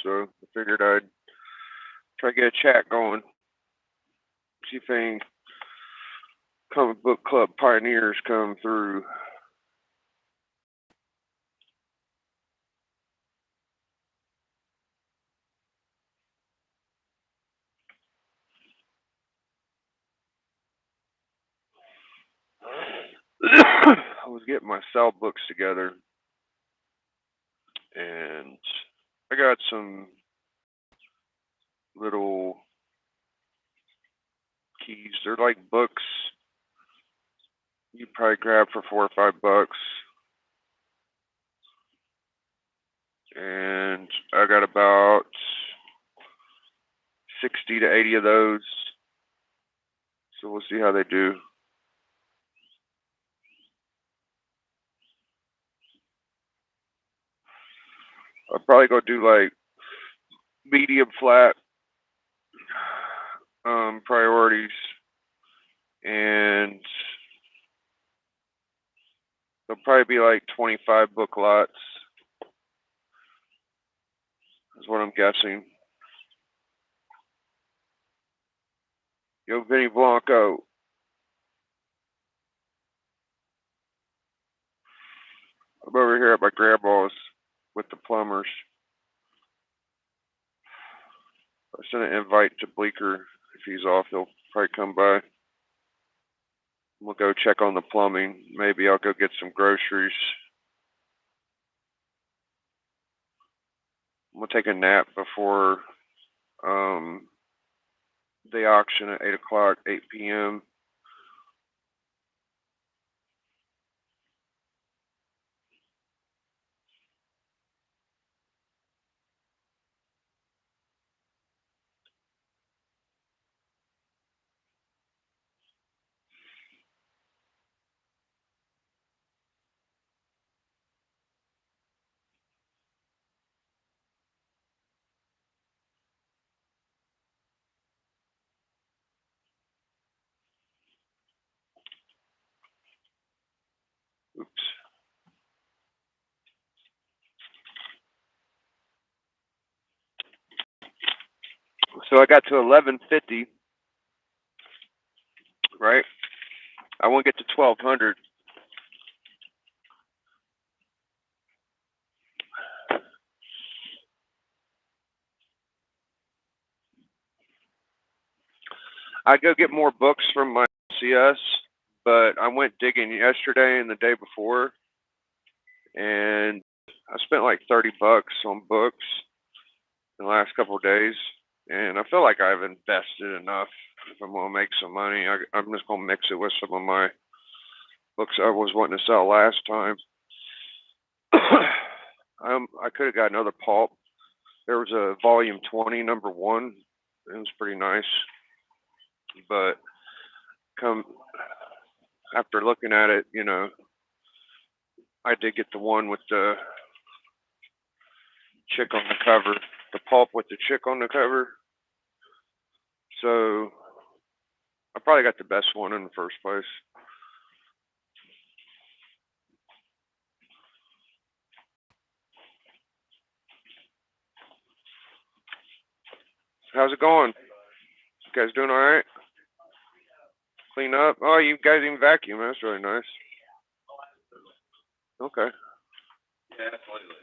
so I figured I'd try to get a chat going. See if any comic book club pioneers come through. I was getting my cell books together, and I got some little keys. They're like books you probably grab for $4 or $5. And I got about 60 to 80 of those. So we'll see how they do. I'll probably go do like medium flat priorities, and there'll probably be like 25 book lots, is what I'm guessing. Yo, Vinny Blanco. I'm over here at my grandma's with the plumbers. I sent an invite to Bleecker. If he's off, he'll probably come by. We'll go check on the plumbing. Maybe I'll go get some groceries. We'll take a nap before the auction at 8 o'clock, 8 p.m. Oops. So I got to 1150, right? I won't get to 1200. I go get more books from my CS, but I went digging yesterday and the day before, and I spent like $30 on books in the last couple of days, and I feel like I've invested enough. If I'm gonna make some money, I'm just gonna mix it with some of my books I was wanting to sell last time. I could have got another pulp. There was a volume 20, number one. It was pretty nice, but come after looking at it, I did get the one with the chick on the cover, the pulp with the chick on the cover. So I probably got the best one in the first place. How's it going? You guys doing all right? Clean up? Oh, you guys even vacuum. That's really nice. Okay. Yeah, absolutely.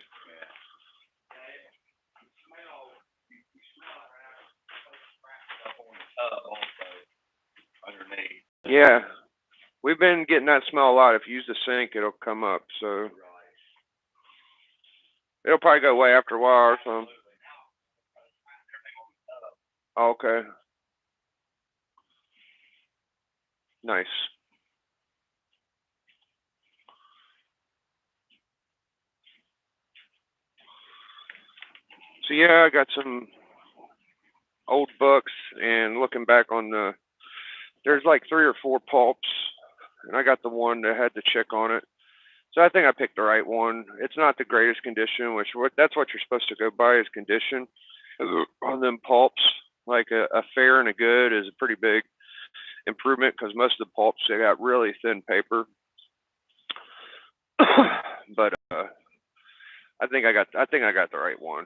Also underneath. Yeah. We've been getting that smell a lot. If you use the sink, it'll come up. So it'll probably go away after a while or something. Okay. Nice. So yeah, I got some old books, and looking back on there's like 3 or 4 pulps, and I got the one that had the chick on it. So I think I picked the right one. It's not the greatest condition, that's what you're supposed to go by is condition on them pulps. Like a fair and a good is a pretty big improvement because most of the pulps they got really thin paper. But I think I got the right one.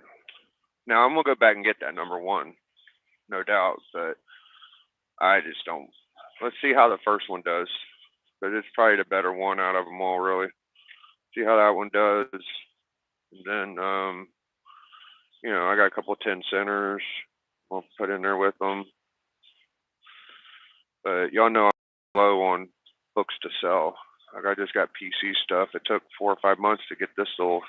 Now I'm gonna go back and get that number one, no doubt, but I just don't. Let's see how the first one does, but it's probably the better one out of them all, really. See how that one does, and then I got a couple of 10 centers I'll put in there with them. But y'all know I'm low on books to sell. Like I just got PC stuff. It took 4 or 5 months to get this little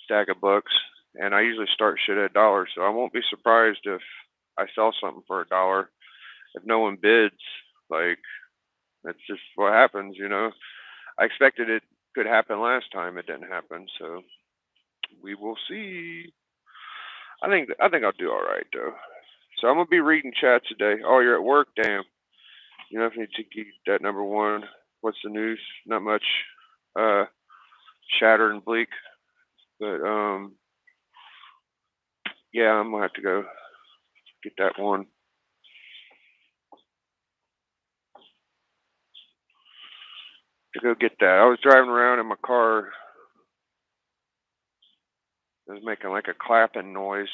stack of books, and I usually start shit at $1, so I won't be surprised if I sell something for $1 if no one bids. Like that's just what happens, I expected it could happen last time. It didn't happen, so we will see. I think I'll do all right though. So I'm gonna be reading chat today. Oh, you're at work? Damn. You know, if you need to get that number one. What's the news? Not much. Shattered and bleak. But yeah, I'm gonna have to go get that one. To go get that. I was driving around in my car. It was making like a clapping noise.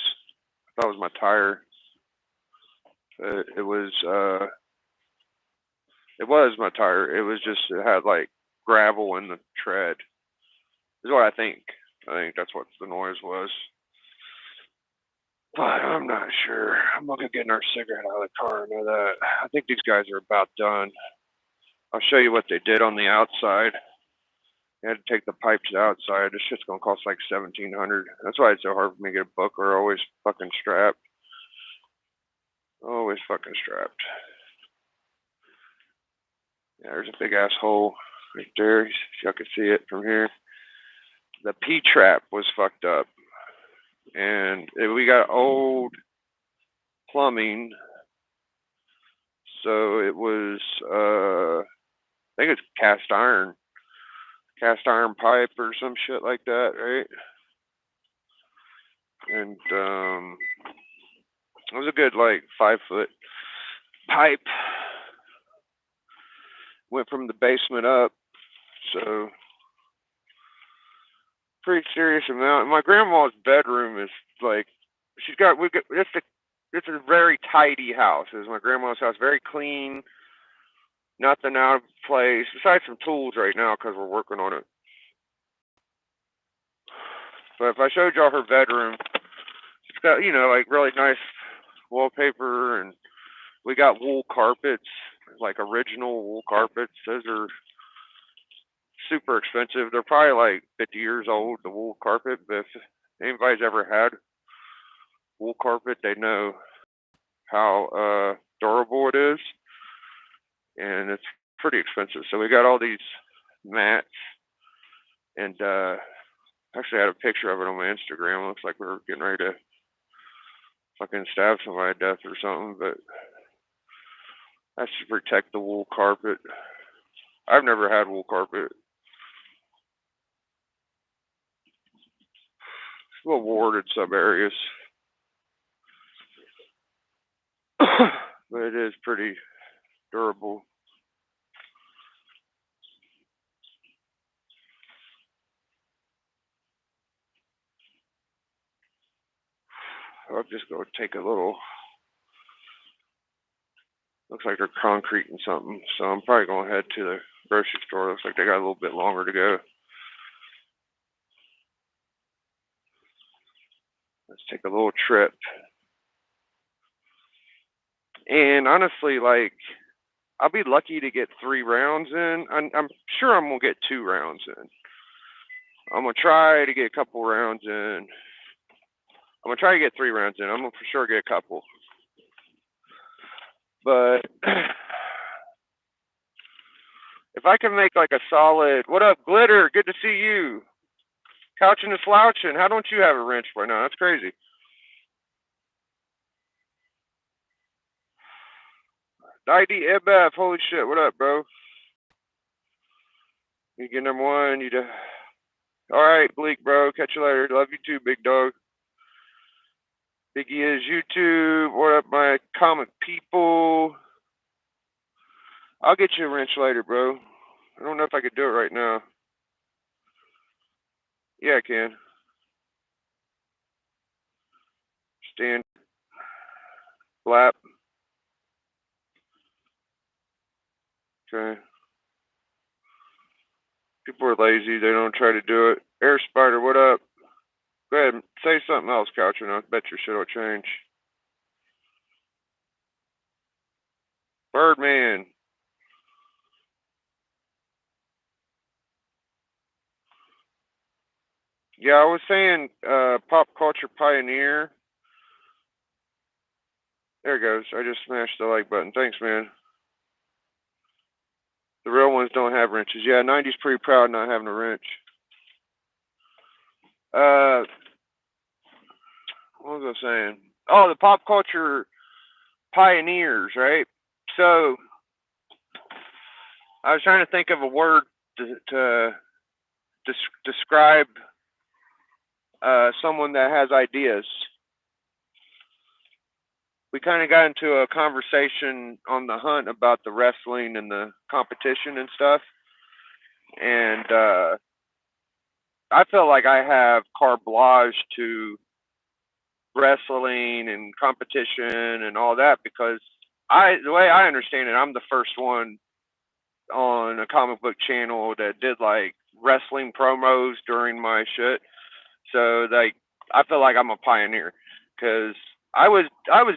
I thought it was my tire. It was my tire. It had like gravel in the tread. Is what I think. I think that's what the noise was. But I'm not sure. I'm not gonna get another cigarette out of the car. I know that. I think these guys are about done. I'll show you what they did on the outside. They had to take the pipes outside. This shit's gonna cost like $1,700. That's why it's so hard for me to get a booker. Always fucking strapped. Always fucking strapped. Yeah, there's a big ass hole right there. Y'all can see it from here. The P-trap was fucked up. And we got old plumbing. So it was, I think it's cast iron pipe or some shit like that, right? And it was a good like 5-foot pipe. Went from the basement up, so pretty serious amount. My grandma's bedroom is like it's a very tidy house. It's my grandma's house, very clean, nothing out of place. Besides some tools right now because we're working on it. But if I showed y'all her bedroom, it's got like really nice wallpaper, and we got wool carpets, like original wool carpets. Those are super expensive. They're probably like 50 years old, the wool carpet. But if anybody's ever had wool carpet, they know how durable it is, and it's pretty expensive. So we got all these mats, and actually I had a picture of it on my Instagram. It looks like we were getting ready to fucking stab somebody to death or something, but that's to protect the wool carpet. I've never had wool carpet. It's a little warded some areas. But it is pretty durable. I'm just going to take a little. Looks like they're concreting something, so I'm probably going to head to the grocery store. Looks like they got a little bit longer to go. Let's take a little trip. And honestly, like, I'll be lucky to get 3 rounds in. I'm sure I'm going to get 2 rounds in. I'm going to try to get a couple rounds in. I'm going to try to get 3 rounds in. I'm going to for sure get a couple. But if I can make like a solid, what up, Glitter? Good to see you. Couching and slouching. How don't you have a wrench by now? That's crazy. ID Ebef, holy shit, what up, bro? You get number one, Alright, Bleak, bro. Catch you later. Love you too, big dog. Biggie is YouTube. What up, my comic people? I'll get you a wrench later, bro. I don't know if I could do it right now. Yeah, I can. Stand. Flap. Okay. People are lazy. They don't try to do it. Air Spider, what up? Go ahead and say something else, Couch, and I bet your shit will change. Birdman. Yeah, I was saying pop culture pioneer. There it goes. I just smashed the like button. Thanks, man. The real ones don't have wrenches. Yeah, 90's pretty proud not having a wrench. What was I saying? Oh, the pop culture pioneers, right? So I was trying to think of a word to describe someone that has ideas. We kind of got into a conversation on the hunt about the wrestling and the competition and stuff. And I feel like I have carte blanche to wrestling and competition and all that because the way I understand it, I'm the first one on a comic book channel that did like wrestling promos during my shit. So like I feel like I'm a pioneer because I was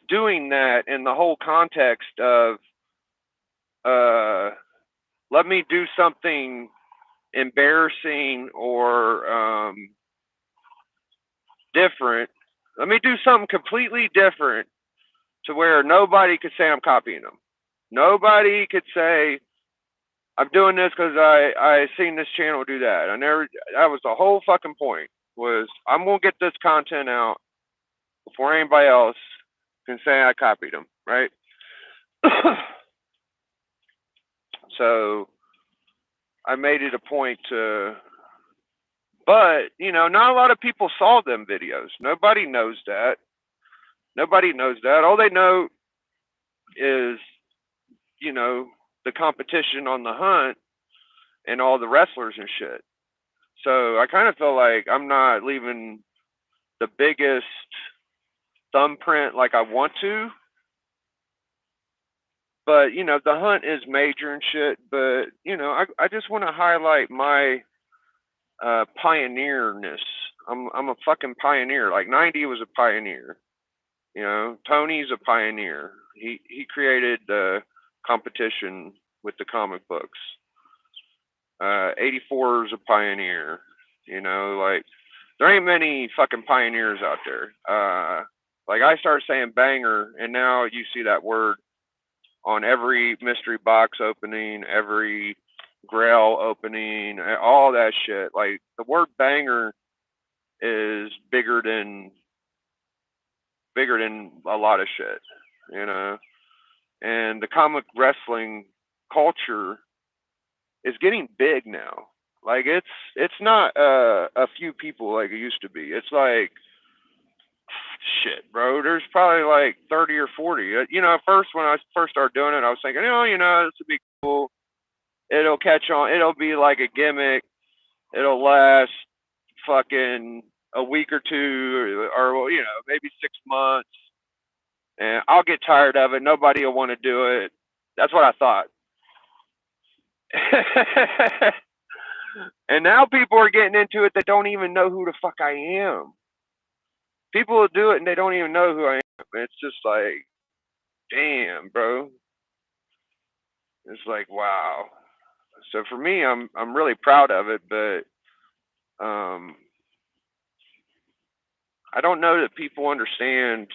doing that in the whole context of let me do something embarrassing or different. Let me do something completely different to where nobody could say I'm copying them. Nobody could say I'm doing this because I seen this channel do that. That was the whole fucking point was I'm going to get this content out before anybody else can say I copied them, right? So I made it a point to, but, you know, not a lot of people saw them videos. Nobody knows that. Nobody knows that. All they know is, you know, the competition on the hunt and all the wrestlers and shit. So I kind of feel like I'm not leaving the biggest thumbprint like I want to. But, you know, the hunt is major and shit. But, you know, I just want to highlight my pioneerness. I'm a fucking pioneer. Like 90 was a pioneer. You know, Tony's a pioneer. He created the competition with the comic books. 84 is a pioneer. You know, like there ain't many fucking pioneers out there. Like I started saying banger, and now you see that word on every mystery box opening, every Grail opening, all that shit. Like the word banger is bigger than a lot of shit, you know. And the comic wrestling culture is getting big now. Like it's not a few people like it used to be. It's like shit, bro. There's probably like 30 or 40. You know, at first when I first started doing it, I was thinking, oh, you know, this would be cool. It'll catch on. It'll be like a gimmick. It'll last fucking a week or two, or you know, maybe 6 months. And I'll get tired of it. Nobody will want to do it. That's what I thought. And now people are getting into it that don't even know who the fuck I am. People will do it and they don't even know who I am. It's just like, damn, bro. It's like, wow. So for me, I'm really proud of it, but I don't know that people understand,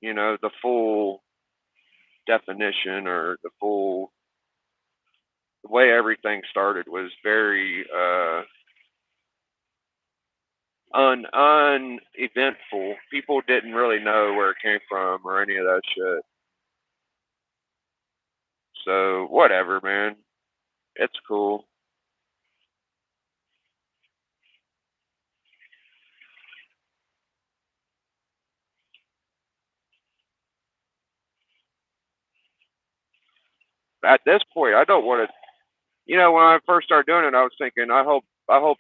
you know, the full definition or the way everything started was very uneventful. People didn't really know where it came from or any of that shit. So whatever, man. It's cool. At this point, I don't want to. You know, when I first started doing it, I was thinking, I hope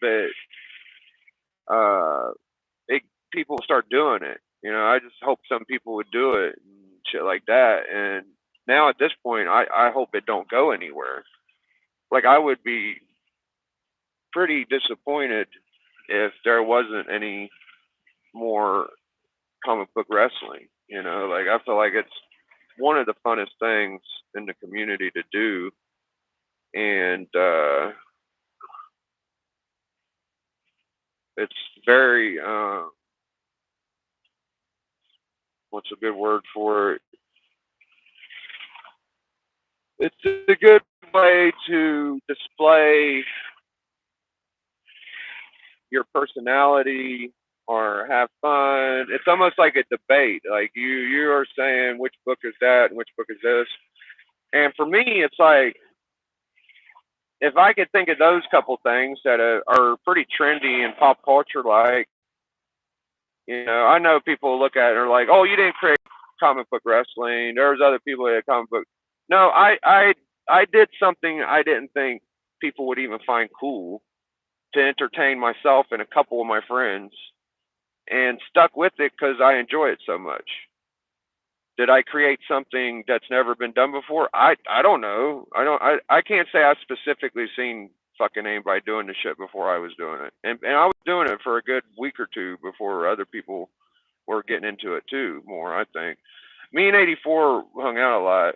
it uh, it people start doing it. I just hope some people would do it and shit like that. And now at this point, I hope it don't go anywhere. Like I would be pretty disappointed if there wasn't any more comic book wrestling. Like I feel like it's one of the funnest things in the community to do, and it's very what's a good word for it? It's a good way to display your personality or have fun. It's almost like a debate. Like you are saying which book is that and which book is this. And for me, it's like if I could think of those couple things that are pretty trendy and pop culture, like I know people look at it and are like, "Oh, you didn't create comic book wrestling. There's other people that had comic book." No, I did something I didn't think people would even find cool to entertain myself and a couple of my friends, and stuck with it because I enjoy it so much. Did I create something that's never been done before? I don't know. I can't say I've specifically seen fucking anybody doing the shit before I was doing it. And I was doing it for a good week or two before other people were getting into it too more, I think. Me and 84 hung out a lot,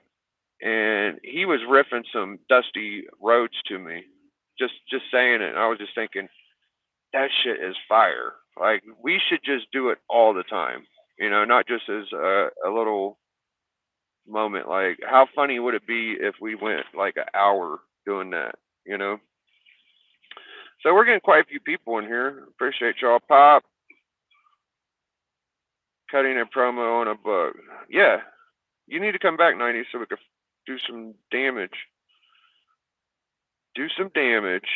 and he was riffing some Dusty Rhodes to me. Just saying it. And I was just thinking, that shit is fire. Like we should just do it all the time. Not just as a little moment. Like, how funny would it be if we went like an hour doing that? So we're getting quite a few people in here. Appreciate y'all. Pop, cutting a promo on a book. Yeah, you need to come back, 90, so we could do some damage. Do some damage.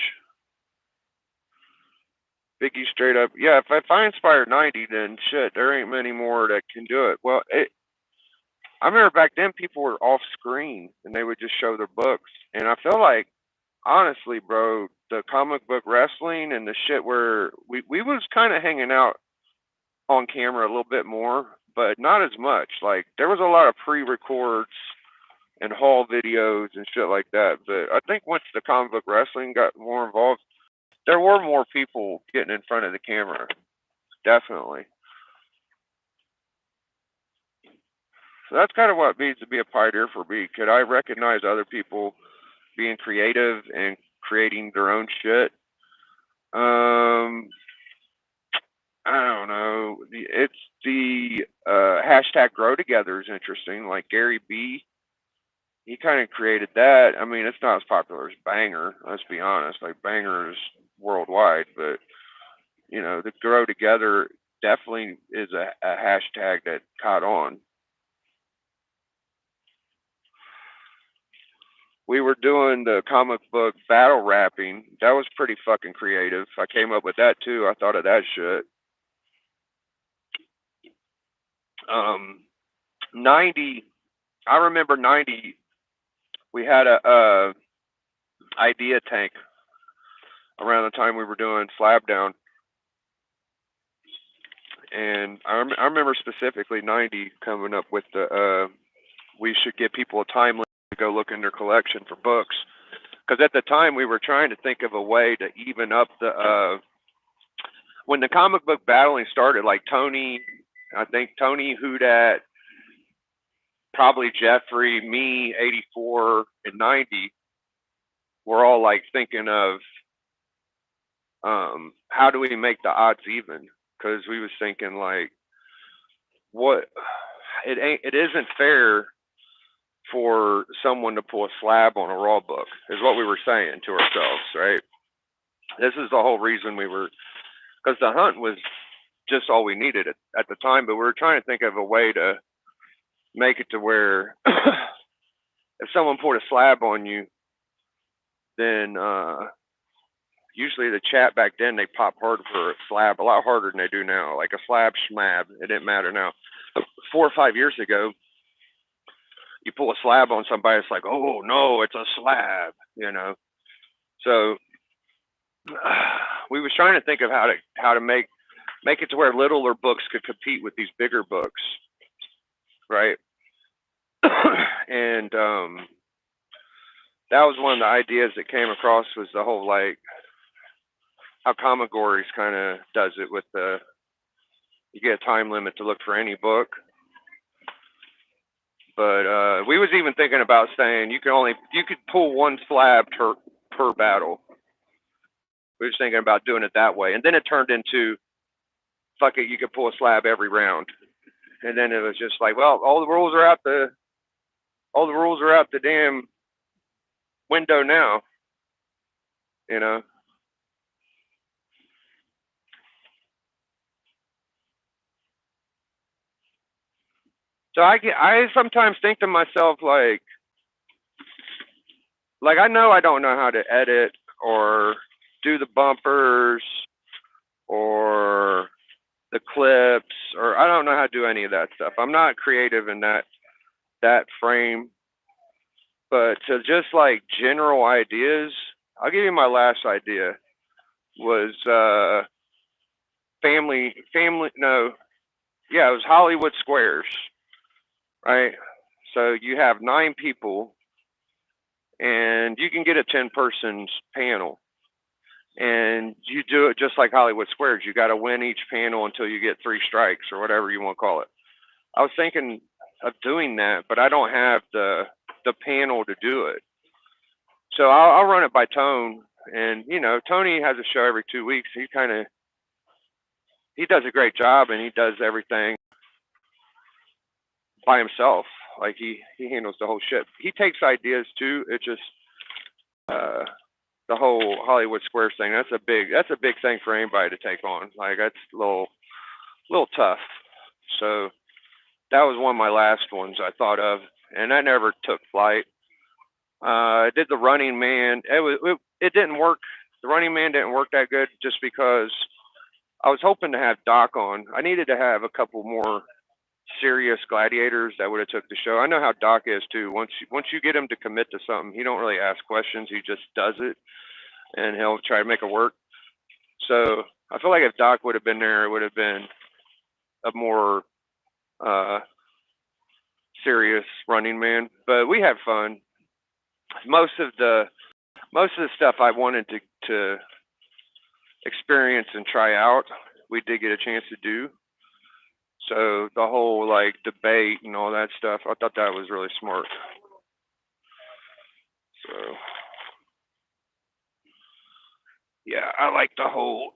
Biggie straight up. Yeah, if I inspired 90, then shit, there ain't many more that can do it. Well, I remember back then people were off screen and they would just show their books. And I feel like, honestly, bro, the comic book wrestling and the shit where we was kind of hanging out on camera a little bit more, but not as much. Like there was a lot of pre-records and haul videos and shit like that. But I think once the comic book wrestling got more involved, there were more people getting in front of the camera. Definitely. So that's kind of what it means to be a pioneer for me. Could I recognize other people being creative and creating their own shit? I don't know. It's the hashtag Grow Together is interesting. Like Gary B, he kind of created that. I mean, it's not as popular as Banger. Let's be honest. Like Banger is worldwide, but the Grow Together definitely is a hashtag that caught on. We were doing the comic book battle rapping. That was pretty fucking creative. I came up with that too. I thought of that shit. 90. I remember 90. We had a idea tank around the time we were doing Slab Down, and I remember specifically 90 coming up with the we should give people a time limit to go look in their collection for books, because at the time we were trying to think of a way to even up the when the comic book battling started. Like Tony, I think Tony Hudat, probably Jeffrey, me, 84, and 90 were all like thinking of how do we make the odds even? Because we was thinking like, what it isn't fair for someone to pull a slab on a Raw book, is what we were saying to ourselves, right? This is the whole reason we were, because the hunt was just all we needed at the time, but we were trying to think of a way to make it to where if someone poured a slab on you, then usually the chat back then, they pop hard for a slab, a lot harder than they do now. Like a slab schmab, it didn't matter now. 4 or 5 years ago, you pull a slab on somebody, it's like, oh no, it's a slab, So we was trying to think of how to make make it to where littler books could compete with these bigger books, right? And that was one of the ideas that came across, was the whole like how Comigories kind of does it with the, you get a time limit to look for any book. But we was even thinking about saying you could pull one slab per battle. We was thinking about doing it that way, and then it turned into, fuck it, you could pull a slab every round, and then it was just like, well, all the rules are out the damn window now, you know. So I sometimes think to myself like I know I don't know how to edit or do the bumpers or the clips, or I don't know how to do any of that stuff. I'm not creative in that frame. But to just like general ideas, I'll give you my last idea was family no, yeah, it was Hollywood Squares, right? So you have 9 people and you can get a 10 person panel, and you do it just like Hollywood Squares. You got to win each panel until you get 3 strikes or whatever you want to call it. I was thinking of doing that, but I don't have the panel to do it. So I'll run it by Tone, and you know, Tony has a show every 2 weeks. He does a great job, and he does everything by himself. Like he handles the whole shit. He takes ideas too. It just uh, the whole Hollywood Squares thing. That's a big thing for anybody to take on. Like that's a little tough. So that was one of my last ones I thought of, and that never took flight. I did the Running Man. It didn't work. The Running Man didn't work that good, just because I was hoping to have Doc on. I needed to have a couple more serious gladiators that would have took the show. I know how Doc is too. Once you get him to commit to something, he don't really ask questions. He just does it, and he'll try to make it work. So I feel like if Doc would have been there, it would have been a more uh, serious Running Man. But we had fun. Most of the stuff I wanted to experience and try out, we did get a chance to do. So the whole like debate and all that stuff, I thought that was really smart. So yeah, I like the whole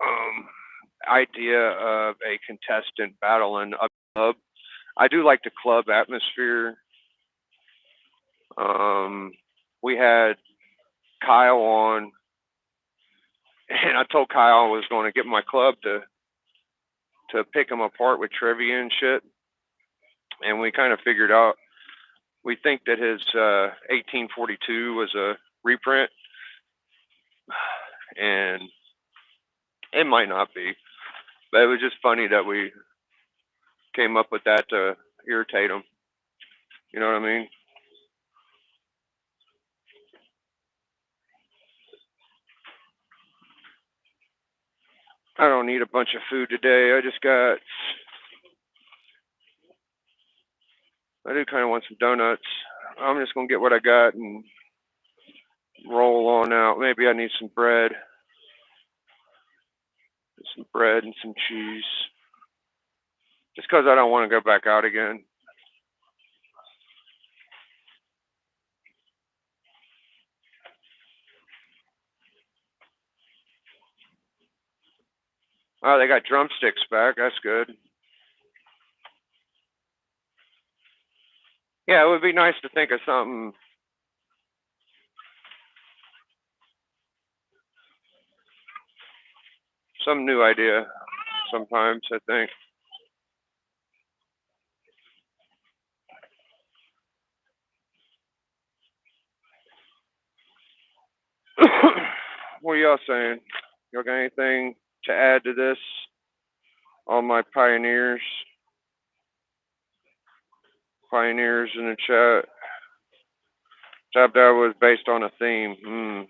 idea of a contestant battling a club. I do like the club atmosphere. We had Kyle on, and I told Kyle I was going to get my club to pick him apart with trivia and shit. And we kind of figured out, we think that his 1842 was a reprint, and it might not be, but it was just funny that we came up with that to irritate him. You know what I mean? I don't need a bunch of food today. I do kind of want some donuts. I'm just going to get what I got and roll on out. Maybe I need some bread. Some bread and some cheese. Just because I don't want to go back out again. Oh, they got drumsticks back. That's good. Yeah, it would be nice to think of something. Some new idea sometimes, I think. What are y'all saying? Y'all got anything to add to this? All my pioneers in the chat. Top that was based on a theme.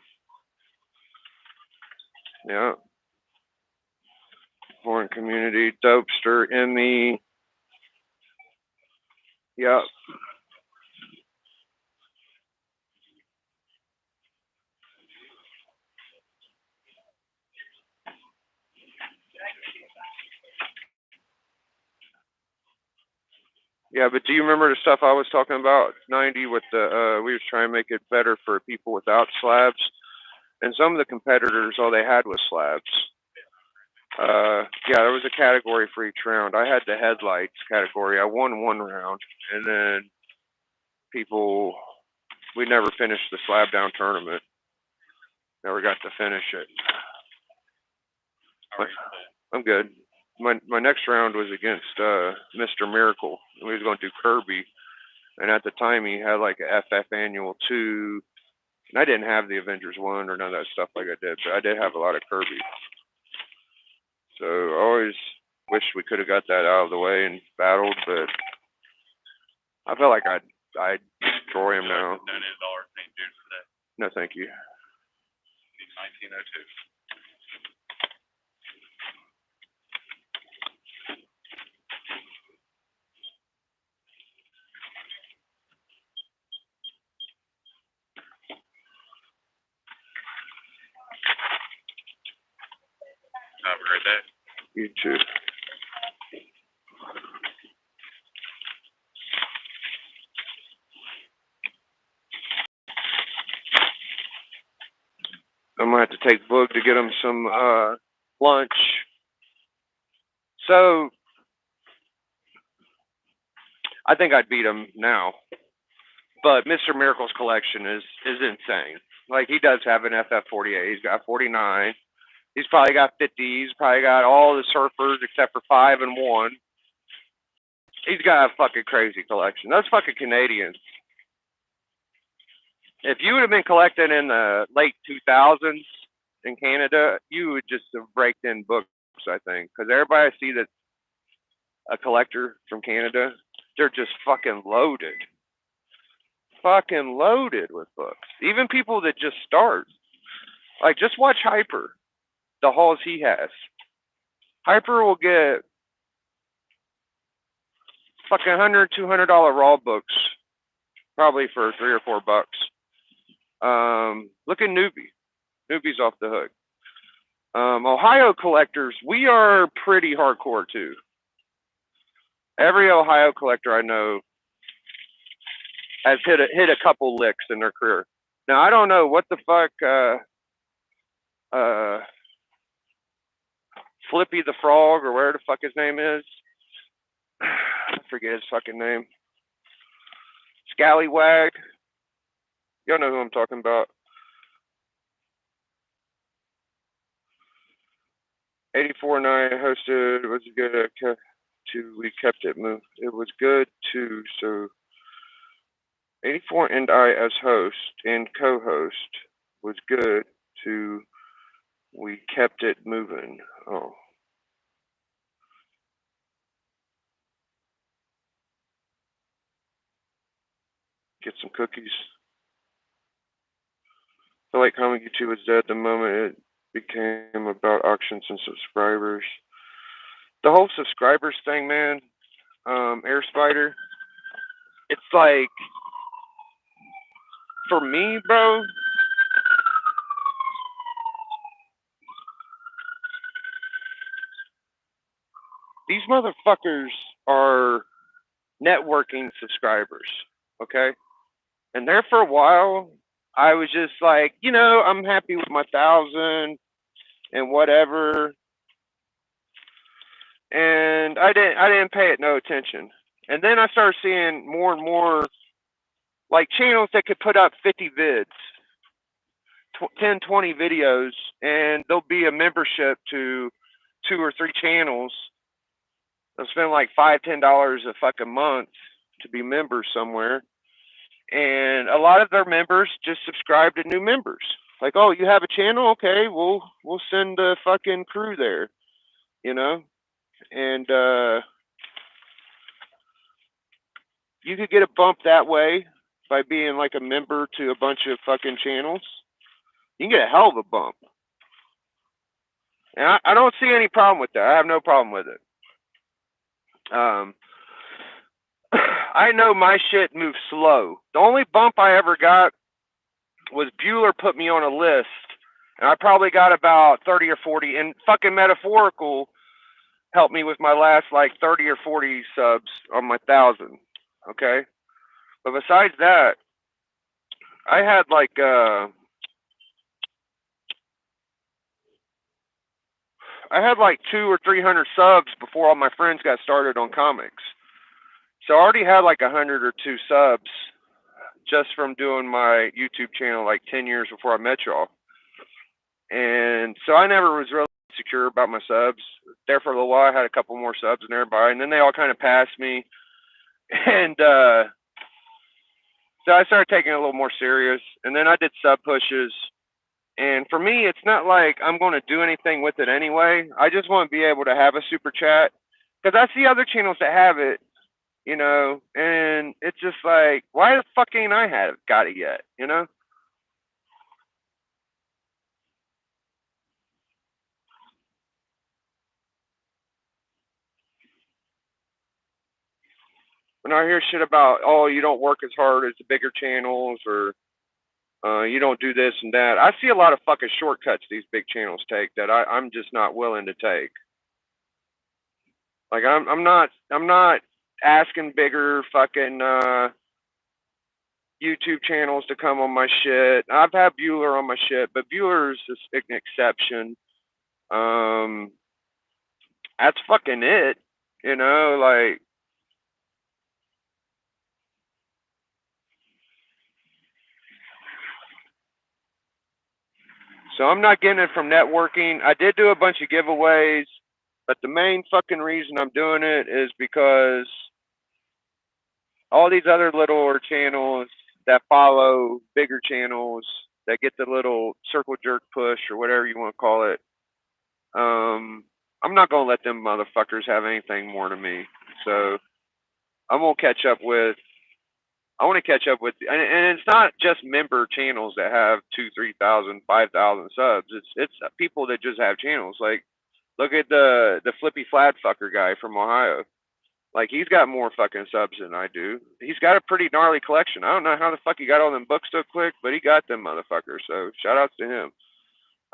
Yeah. Foreign community, Dopester, Emmy. Yep. Yeah, but do you remember the stuff I was talking about, 90, with the, we was trying to make it better for people without slabs? And some of the competitors, all they had was slabs. Yeah, there was a category for each round. I had the headlights category. I won one round, and then people, we never finished the slab down tournament. Never got to finish it. How are you today? I'm good. My next round was against Mr. Miracle. We was going to do Kirby, and at the time he had like a FF Annual 2, and I didn't have the Avengers 1 or none of that stuff like I did, but I did have a lot of Kirby. So I always wish we could have got that out of the way and battled, but I feel like I'd destroy him now. Donate $1 St. Jude's today. No, thank you. 1902. Have a great day. You too. I'm gonna have to take Boog to get him some lunch. So I think I'd beat him now, but Mr. Miracle's collection is insane. Like, he does have an FF48. He's got 49. He's probably got 50. He's probably got all the surfers except for 5 and 1. He's got a fucking crazy collection. Those fucking Canadians. If you would have been collecting in the late 2000s in Canada, you would just have raked in books, I think. Because everybody I see that's a collector from Canada, they're just fucking loaded. Fucking loaded with books. Even people that just start. Like, just watch Hyper, the hauls he has. Hyper will get fucking $100, $200 raw books, probably for $3 or $4. Look at Newbie. Newbie's off the hook. Ohio collectors, we are pretty hardcore too. Every Ohio collector I know has hit a couple licks in their career. Now, I don't know what the fuck Flippy the Frog, or where the fuck his name is. I forget his fucking name. Scallywag. Y'all know who I'm talking about. 84-9 hosted was good. We kept it moved. It was good too. So 84 and I as host and co-host was good too. We kept it moving. Oh. Get some cookies. I feel like Comic YouTube was dead the moment it became about auctions and subscribers. The whole subscribers thing, man, Air Spider, it's like, for me, bro, these motherfuckers are networking subscribers, okay? And there for a while, I was just like, I'm happy with my 1,000 and whatever. And I didn't pay it no attention. And then I started seeing more and more like channels that could put up 50 vids, 10, 20 videos, and there'll be a membership to 2 or 3 channels. They'll spend like $5, $10 a fucking month to be members somewhere. And a lot of their members just subscribe to new members. Like, oh, you have a channel? Okay, we'll send the fucking crew there, And you could get a bump that way by being like a member to a bunch of fucking channels. You can get a hell of a bump. And I don't see any problem with that. I have no problem with it. I know my shit moves slow. The only bump I ever got was Bueller put me on a list, and I probably got about 30 or 40. And fucking Metaphorical helped me with my last like 30 or 40 subs on my 1,000. Okay, but besides that, I had like I had like 200 or 300 subs before all my friends got started on comics. So I already had like 100 or 2 subs just from doing my YouTube channel like 10 years before I met y'all. And so I never was really secure about my subs. There for a little while, I had a couple more subs than everybody, and then they all kind of passed me. And so I started taking it a little more serious. And then I did sub pushes. And for me, it's not like I'm going to do anything with it anyway. I just want to be able to have a super chat because I see other channels that have it, you know, and it's just like, why the fuck ain't I got it yet, you know? When I hear shit about, oh, you don't work as hard as the bigger channels, or you don't do this and that, I see a lot of fucking shortcuts these big channels take that I'm just not willing to take. Like I'm not asking bigger fucking YouTube channels to come on my shit. I've had Bueller on my shit, but Bueller's just an exception. That's fucking it, you know, like. So I'm not getting it from networking. I did do a bunch of giveaways, but the main fucking reason I'm doing it is because all these other littler channels that follow bigger channels that get the little circle jerk push or whatever you want to call it, I'm not gonna let them motherfuckers have anything more to me. So I'm gonna catch up with. I want to catch up with, and it's not just member channels that have 2, 3,000, 5,000 subs. It's people that just have channels. Like, look at the Flippy Flat fucker guy from Ohio. Like, he's got more fucking subs than I do. He's got a pretty gnarly collection. I don't know how the fuck he got all them books so quick, but he got them motherfuckers. So shout outs to him.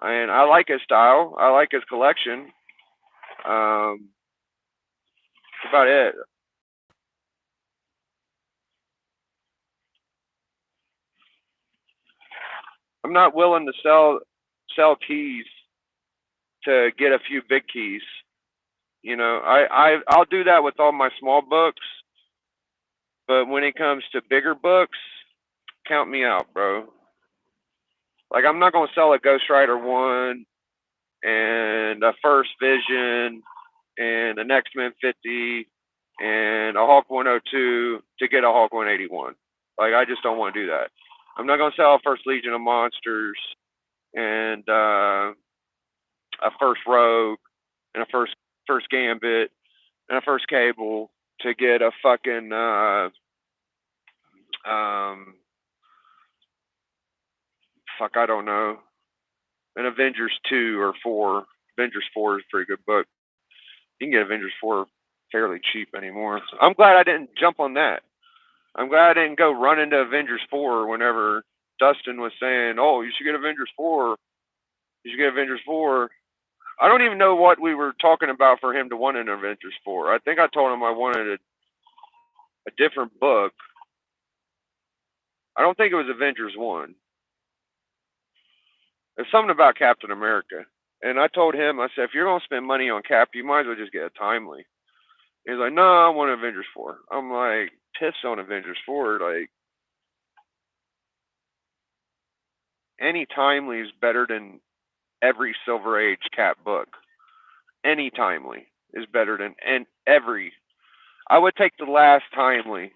And I like his style. I like his collection. That's about it. I'm not willing to sell keys to get a few big keys. You know, I'll do that with all my small books, but when it comes to bigger books, count me out, bro. Like, I'm not gonna sell a Ghost Rider 1 and a First Vision and an X-Men 50 and a Hulk 102 to get a Hulk 181. Like, I just don't want to do that. I'm not gonna sell a First Legion of Monsters and a First Rogue and a first Gambit and a First Cable to get a fucking fuck, I don't know, an Avengers 2 or 4. Avengers 4 is a pretty good book. You can get Avengers 4 fairly cheap anymore. So I'm glad I didn't jump on that. I'm glad I didn't go run into Avengers 4 whenever Dustin was saying, oh, you should get Avengers 4. You should get Avengers 4. I don't even know what we were talking about for him to want an Avengers 4. I think I told him I wanted a different book. I don't think it was Avengers 1. There's something about Captain America. And I told him, I said, if you're going to spend money on Cap, you might as well just get a Timely. He's like, no, I want Avengers 4. I'm like, pissed on Avengers 4. Like, any Timely is better than every Silver Age Cap book. Any Timely is better than and every. I would take the last Timely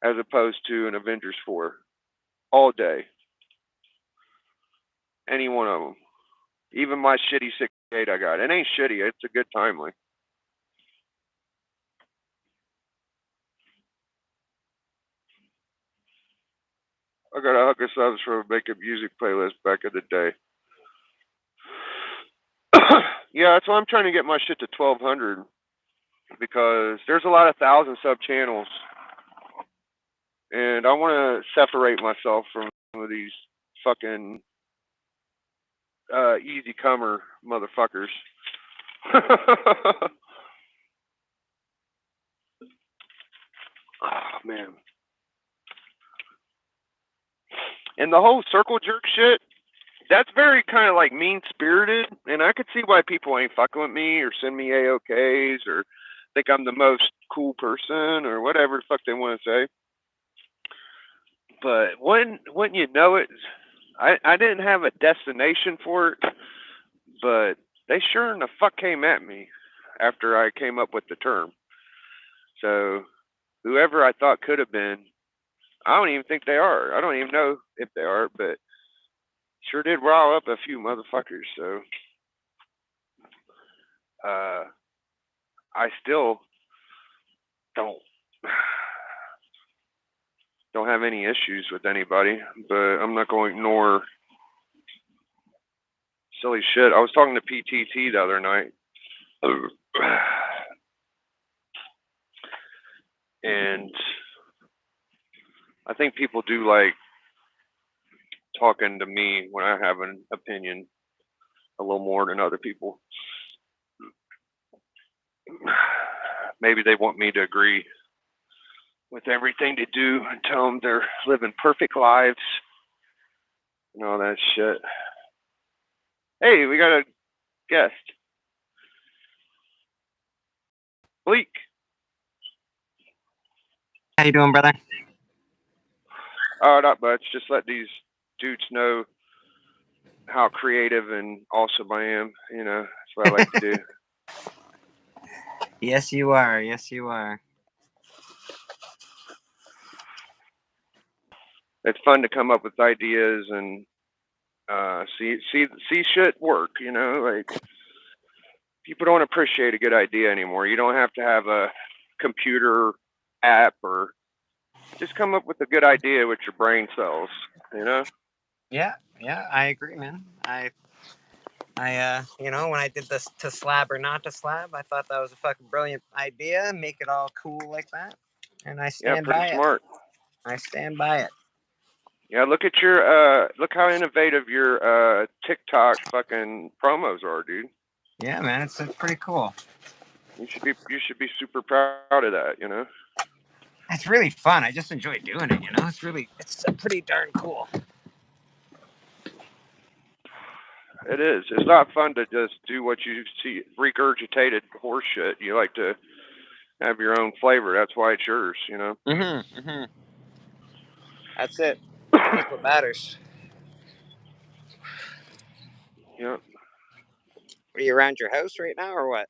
as opposed to an Avengers 4 all day. Any one of them. Even my shitty 68 I got. It ain't shitty. It's a good Timely. I got a hunk of subs from a Make a Music playlist back in the day. Yeah, that's why I'm trying to get my shit to 1,200 because there's a lot of 1,000 sub channels, and I want to separate myself from some of these fucking easy comer motherfuckers. Oh man. And the whole circle jerk shit, that's very kind of like mean spirited, and I could see why people ain't fucking with me or send me AOKs or think I'm the most cool person or whatever the fuck they want to say. But when you know it, I didn't have a destination for it, but they sure in the fuck came at me after I came up with the term. So whoever I thought could have been, I don't even think they are. I don't even know if they are, but sure did rile up a few motherfuckers. So I still don't have any issues with anybody, but I'm not going to ignore silly shit. I was talking to PTT the other night, and I think people do like talking to me when I have an opinion a little more than other people. Maybe they want me to agree with everything they do and tell them they're living perfect lives and all that shit. Hey, we got a guest. Bleak. How you doing, brother? Oh, not much. Just let these dudes know how creative and awesome I am. You know, that's what I like to do. Yes, you are. Yes, you are. It's fun to come up with ideas and see shit work. You know, like people don't appreciate a good idea anymore. You don't have to have a computer app or just come up with a good idea with your brain cells. You know. Yeah, I agree, man. You know, when I did this to slab or not to slab, I thought that was a fucking brilliant idea. Make it all cool like that, and I stand Yeah, pretty by smart. it. I stand by it. Yeah, look at your look how innovative your TikTok fucking promos are, dude. Yeah, man, it's pretty cool. You should be super proud of that, you know. It's really fun. I just enjoy doing it. You know, it's pretty darn cool. It is. It's not fun to just do what you see regurgitated horse shit. You like to have your own flavor. That's why it's yours, you know. That's it. That's what matters. Yeah. Are you around your house right now, or what?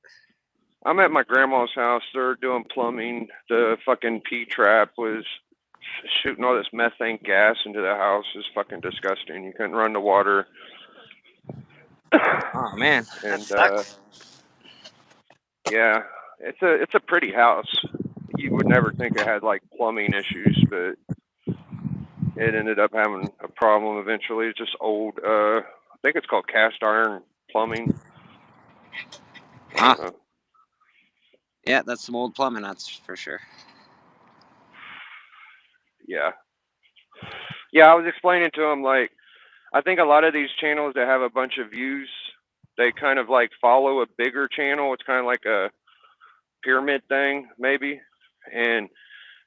I'm at my grandma's house. They're doing plumbing. The fucking P trap was shooting all this methane gas into the house. It's fucking disgusting. You couldn't run the water. Oh man, that sucks. Yeah, it's a pretty house. You would never think it had like plumbing issues, but it ended up having a problem eventually. It's just old. I think it's called cast iron plumbing. Yeah, that's some old plumbing, that's for sure. Yeah. I was explaining to him, like, I think a lot of these channels that have a bunch of views, they kind of like follow a bigger channel. It's kind of like a pyramid thing, maybe. And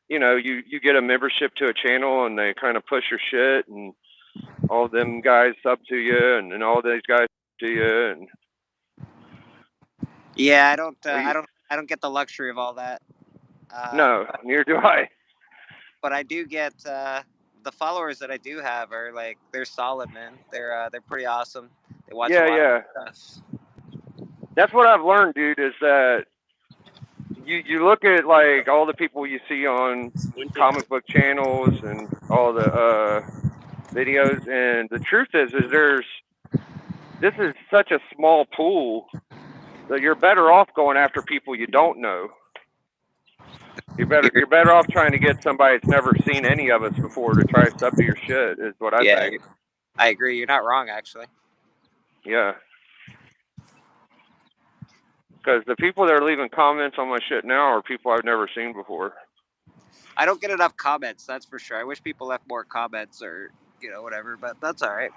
you know, you get a membership to a channel, and they kind of push your shit, and all them guys sub to you, and all these guys to you, and yeah, I don't get the luxury of all that. No, neither do I. But I do get the followers that I do have are like they're solid, man. They're pretty awesome. They watch a lot of stuff. That's what I've learned, dude. Is that you look at like all the people you see on comic book channels and all the videos, and the truth is this is such a small pool that you're better off going after people you don't know. You're better off trying to get somebody that's never seen any of us before to try to sub to your shit, is what I think. I agree. You're not wrong, actually. Yeah. Because the people that are leaving comments on my shit now are people I've never seen before. I don't get enough comments, that's for sure. I wish people left more comments or whatever, but that's all right.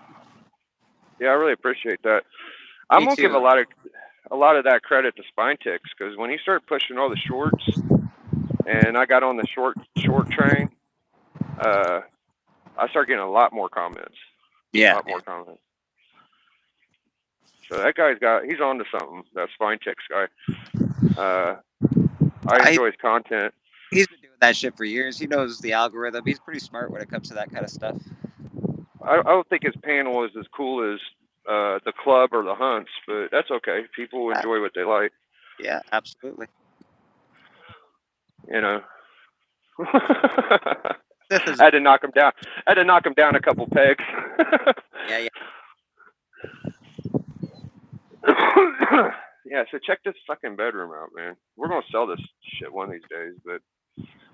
Yeah, I really appreciate that. I'm gonna give too. a lot of that credit to Spine Ticks, because when he started pushing all the shorts, and I got on the short train, I started getting a lot more comments. Yeah. A lot more comments. So that he's on to something. That Spine Ticks guy. I enjoy his content. He's been doing that shit for years. He knows the algorithm. He's pretty smart when it comes to that kind of stuff. I don't think his panel is as cool as the club or the hunts, but that's okay. People enjoy what they like. Yeah, absolutely. You know. I had to knock him down. I had to knock him down a couple pegs. Yeah. Yeah, so check this fucking bedroom out, man. We're gonna sell this shit one of these days, but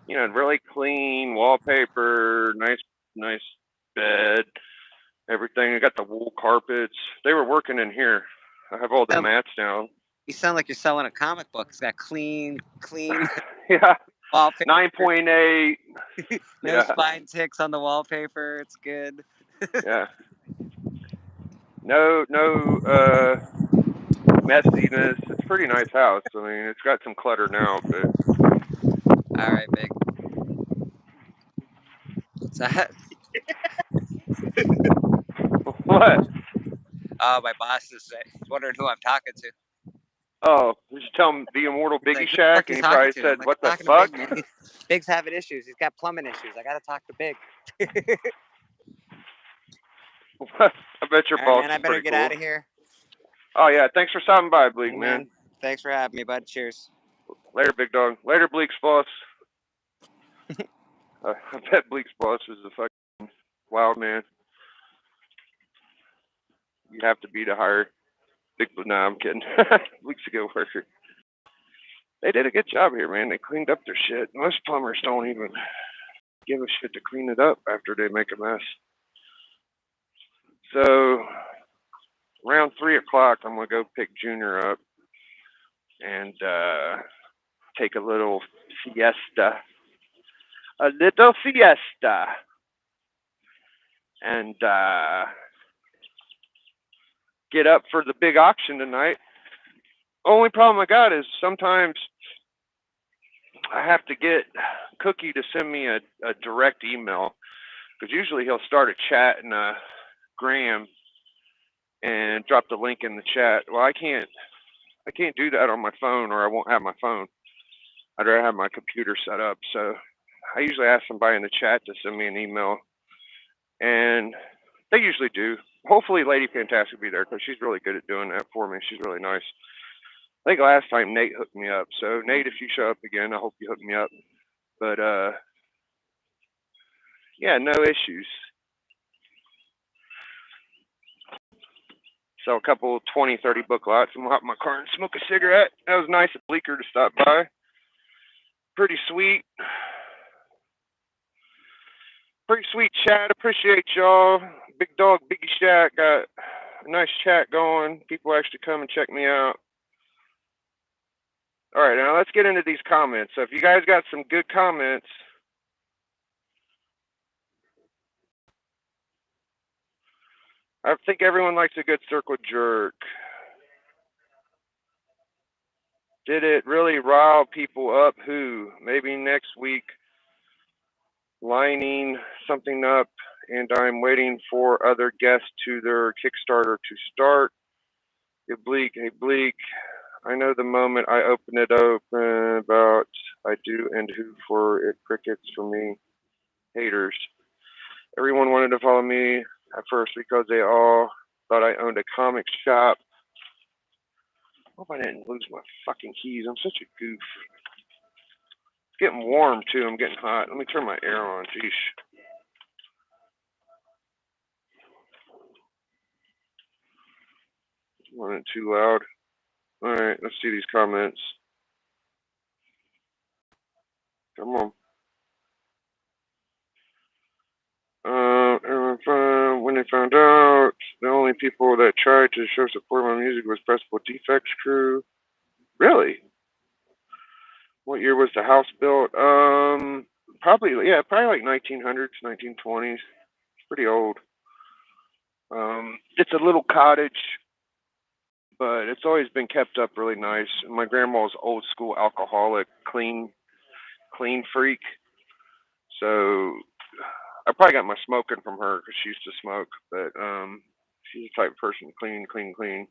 really clean wallpaper, nice bed, everything. I got the wool carpets. They were working in here. I have all the mats down. You sound like you're selling a comic book. It's got clean yeah. wallpaper. 9.8. No Spine Ticks on the wallpaper. It's good. Yeah. No messiness. It's a pretty nice house. I mean, it's got some clutter now, but. All right, Big. What's that? What? Oh, my boss is wondering who I'm talking to. Oh, did you tell him the immortal Biggie Shack? And he probably said, "What the fuck?" Big, Big's having issues. He's got plumbing issues. I gotta talk to Big. I bet your boss man, I is better pretty get cool. out of here. Oh yeah, thanks for stopping by, Bleak, man. Thanks for having me, bud. Cheers. Later, big dog. Later, Bleak's boss. I bet Bleak's boss is a fucking wild man. You have to be to hire Big. Nah, I'm kidding. Bleak's a good worker. They did a good job here, man. They cleaned up their shit. Most plumbers don't even give a shit to clean it up after they make a mess. So around 3 o'clock, I'm gonna go pick Junior up and take a little fiesta. And get up for the big auction tonight. Only problem I got is sometimes I have to get Cookie to send me a direct email, because usually he'll start a chat in Gram and drop the link in the chat. Well, I can't do that on my phone, or I won't have my phone. I'd rather have my computer set up. So I usually ask somebody in the chat to send me an email, and they usually do. Hopefully Lady Fantastic will be there, because she's really good at doing that for me. She's really nice. I think last time Nate hooked me up. So Nate, if you show up again, I hope you hook me up. But yeah, no issues. Sell a couple 20, 30 book lots. I'm gonna hop in my car and smoke a cigarette. That was nice of Bleeker to stop by. Pretty sweet. Pretty sweet chat. Appreciate y'all. Big Dog, Biggie Shack got a nice chat going. People actually come and check me out. All right, now let's get into these comments. So if you guys got some good comments, I think everyone likes a good circle jerk. Did it really rile people up? Who? Maybe next week, lining something up, and I'm waiting for other guests to their Kickstarter to start. Hey Bleak, I know the moment I open it open about I do and who for it crickets for me. Haters. Everyone wanted to follow me at first because they all thought I owned a comic shop. Hope I didn't lose my fucking keys. I'm such a goof. It's getting warm too. I'm getting hot. Let me turn my air on. Jeesh. Wasn't too loud. All right, let's see these comments. Come on. When they found out, the only people that tried to show support my music was Principal Defects crew. Really? What year was the house built? Probably like 1900s, 1920s. It's pretty old. It's a little cottage, but it's always been kept up really nice. My grandma's old school alcoholic, clean freak. So I probably got my smoking from her because she used to smoke. But she's the type of person, clean, clean, clean.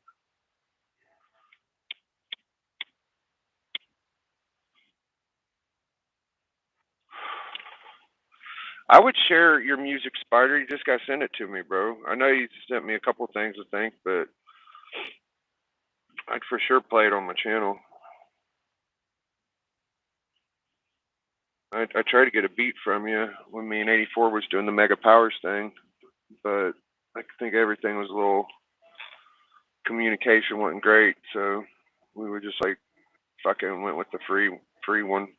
I would share your music, Spider. You just gotta send it to me, bro. I know you sent me a couple things to think, but I'd for sure play it on my channel. I tried to get a beat from you when me and 84 was doing the Mega Powers thing, but I think everything was a little communication wasn't great, so we were just like fucking went with the free one.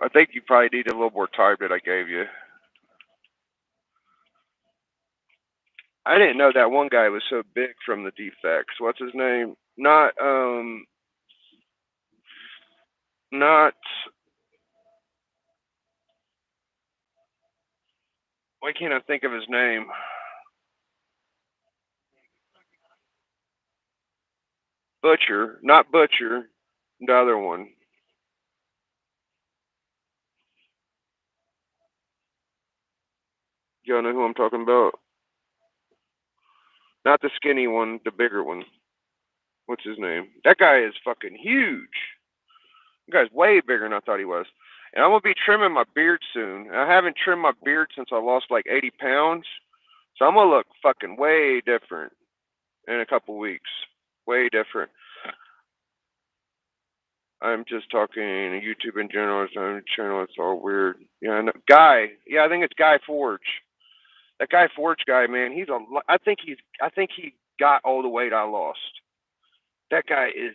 I think you probably need a little more time that I gave you. I didn't know that one guy was so big from the Defects. What's his name? Not why can't I think of his name? Butcher, not Butcher, the other one. Y'all know who I'm talking about? Not the skinny one, the bigger one. What's his name? That guy is fucking huge. That guy's way bigger than I thought he was. And I'm gonna be trimming my beard soon. I haven't trimmed my beard since I lost like 80 pounds. So I'm gonna look fucking way different in a couple weeks. Way different. I'm just talking YouTube in general. It's on channel. It's all weird. Yeah, no, Guy. Yeah, I think it's Guy Forge. That Guy Forge guy, man. I think he got all the weight I lost. That guy is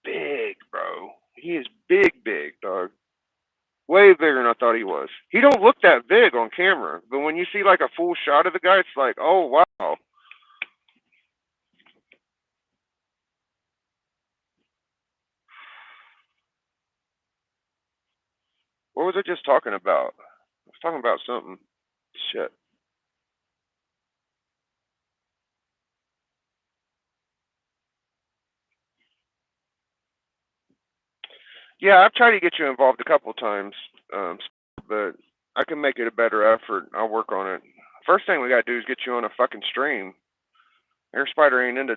big, bro. He is big, dog. Way bigger than I thought he was. He don't look that big on camera, but when you see like a full shot of the guy, it's like, oh wow. What was I just talking about? I was talking about something. Shit. Yeah, I've tried to get you involved a couple times, but I can make it a better effort. I'll work on it. First thing we gotta do is get you on a fucking stream. Air Spider ain't into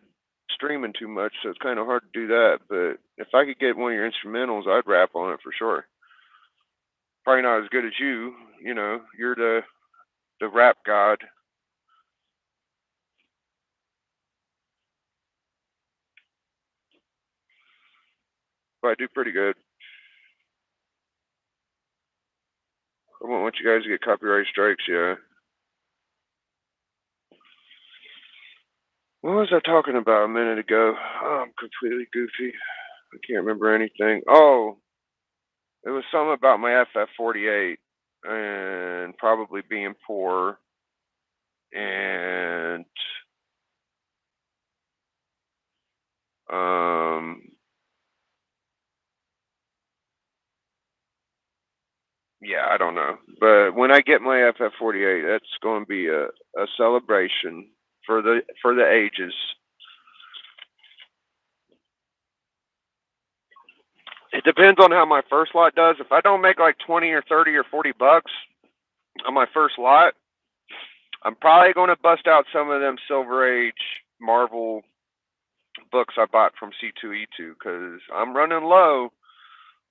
streaming too much, so it's kind of hard to do that. But if I could get one of your instrumentals, I'd rap on it for sure. Probably not as good as you. You know, you're the rap god. But I do pretty good. I won't want you guys to get copyright strikes, yeah. What was I talking about a minute ago? Oh, I'm completely goofy. I can't remember anything. Oh, it was something about my FF48 and probably being poor and um yeah, I don't know. But when I get my FF48, that's going to be a celebration for the ages. It depends on how my first lot does. If I don't make like 20 or 30 or 40 bucks on my first lot, I'm probably going to bust out some of them Silver Age Marvel books I bought from C2E2 because I'm running low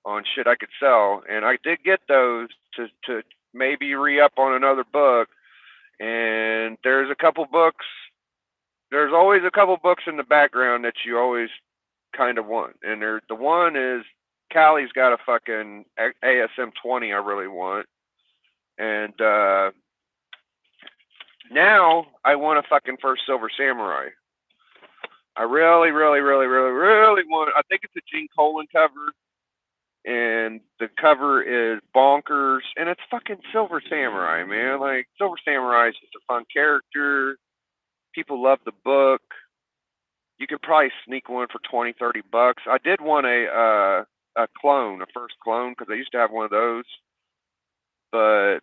on shit I could sell, and I did get those to maybe re up on another book. And there's a couple books. There's always a couple books in the background that you always kind of want, and the one is Callie's got a fucking ASM 20 I really want, and now I want a fucking First Silver Samurai. I really want. I think it's a Gene Colan cover, and the cover is bonkers, and it's fucking Silver Samurai, man. Like Silver Samurai is just a fun character. People love the book. you can probably sneak one for 20, 30 bucks. I did want a clone, a first clone, because I used to have one of those. But,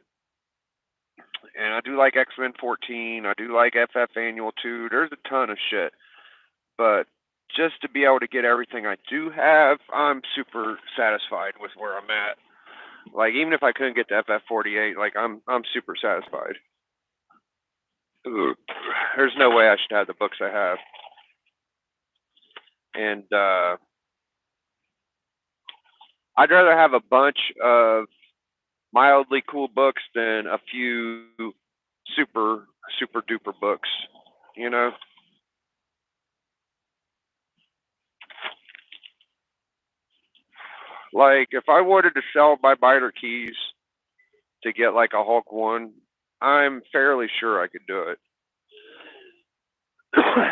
and I do like X-Men 14. I do like FF Annual 2. There's a ton of shit. But just to be able to get everything I do have, I'm super satisfied with where I'm at. Like, even if I couldn't get to FF48, like, I'm super satisfied. Ugh. There's no way I should have the books I have. And I'd rather have a bunch of mildly cool books than a few super duper books, you know? Like, if I wanted to sell my biter keys to get like a Hulk 1, I'm fairly sure I could do it.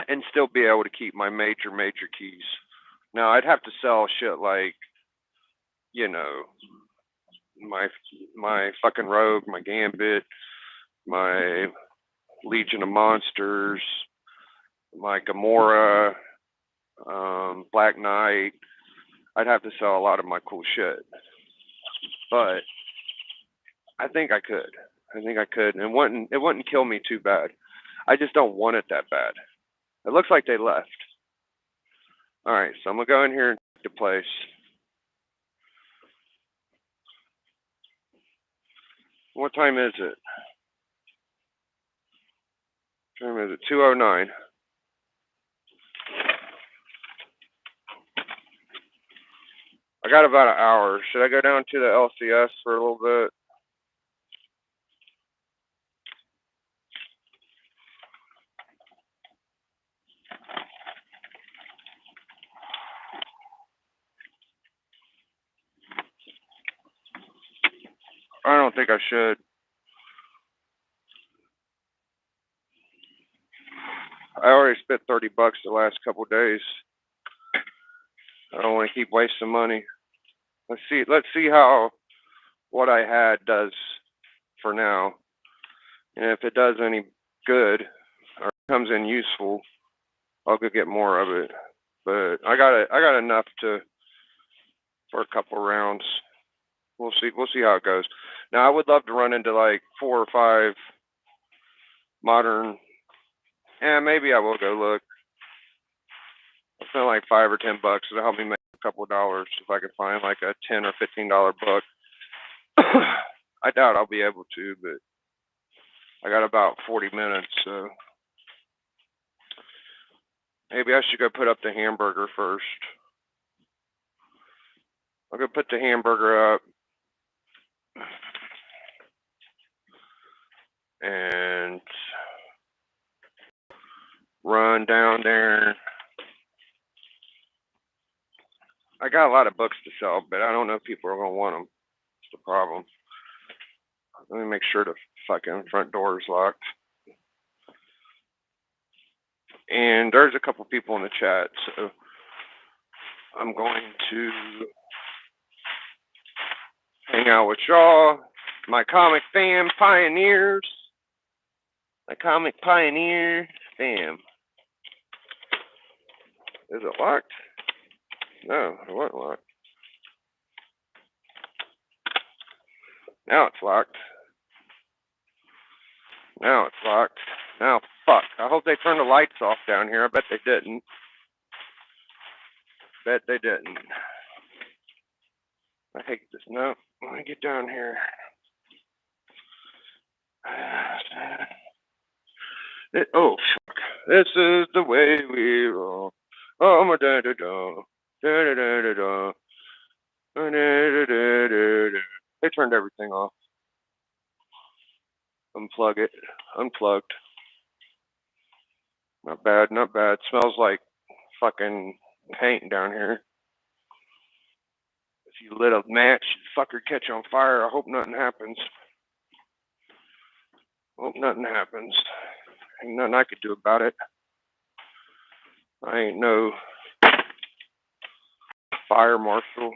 And still be able to keep my major keys. Now, I'd have to sell shit like, you know, my fucking Rogue, my Gambit, my Legion of Monsters, my Gamora, Black Knight. I'd have to sell a lot of my cool shit. But I think I could. And it wouldn't kill me too bad. I just don't want it that bad. It looks like they left. Alright, so I'm gonna go in here and take the place. What time is it? 2:09. I got about an hour. Should I go down to the LCS for a little bit? I don't think I should. I already spent 30 bucks the last couple of days. I don't want to keep wasting money. Let's see how what I had does for now. And if it does any good or comes in useful, I'll go get more of it. But I got enough for a couple rounds. We'll see how it goes. Now I would love to run into like 4 or 5 modern. Maybe I will go look. I spent like $5 or $10. It'll help me make a couple of dollars if I can find like a $10 or $15 book. I doubt I'll be able to, but I got about 40 minutes, so maybe I should go put up the hamburger first. I'll go put the hamburger up and run down there. I got a lot of books to sell, but I don't know if people are going to want them. That's the problem. Let me make sure the fucking front door is locked. And there's a couple people in the chat, so I'm going to hang out with y'all, my comic fam pioneers, my comic pioneer fam. Is it locked? No, it wasn't locked. Now it's locked. Now it's locked. Now, fuck. I hope they turned the lights off down here. I bet they didn't. Bet they didn't. I hate this. No, let me get down here. Oh, fuck. This is the way we roll. Oh, my da-da-da. Da-da-da-da-da. Da-da-da-da-da. They turned everything off. Unplug it. Unplugged. Not bad, not bad. Smells like fucking paint down here. If you lit a match, fucker catch on fire. I hope nothing happens. Hope nothing happens. Ain't nothing I could do about it. I ain't no fire marshal.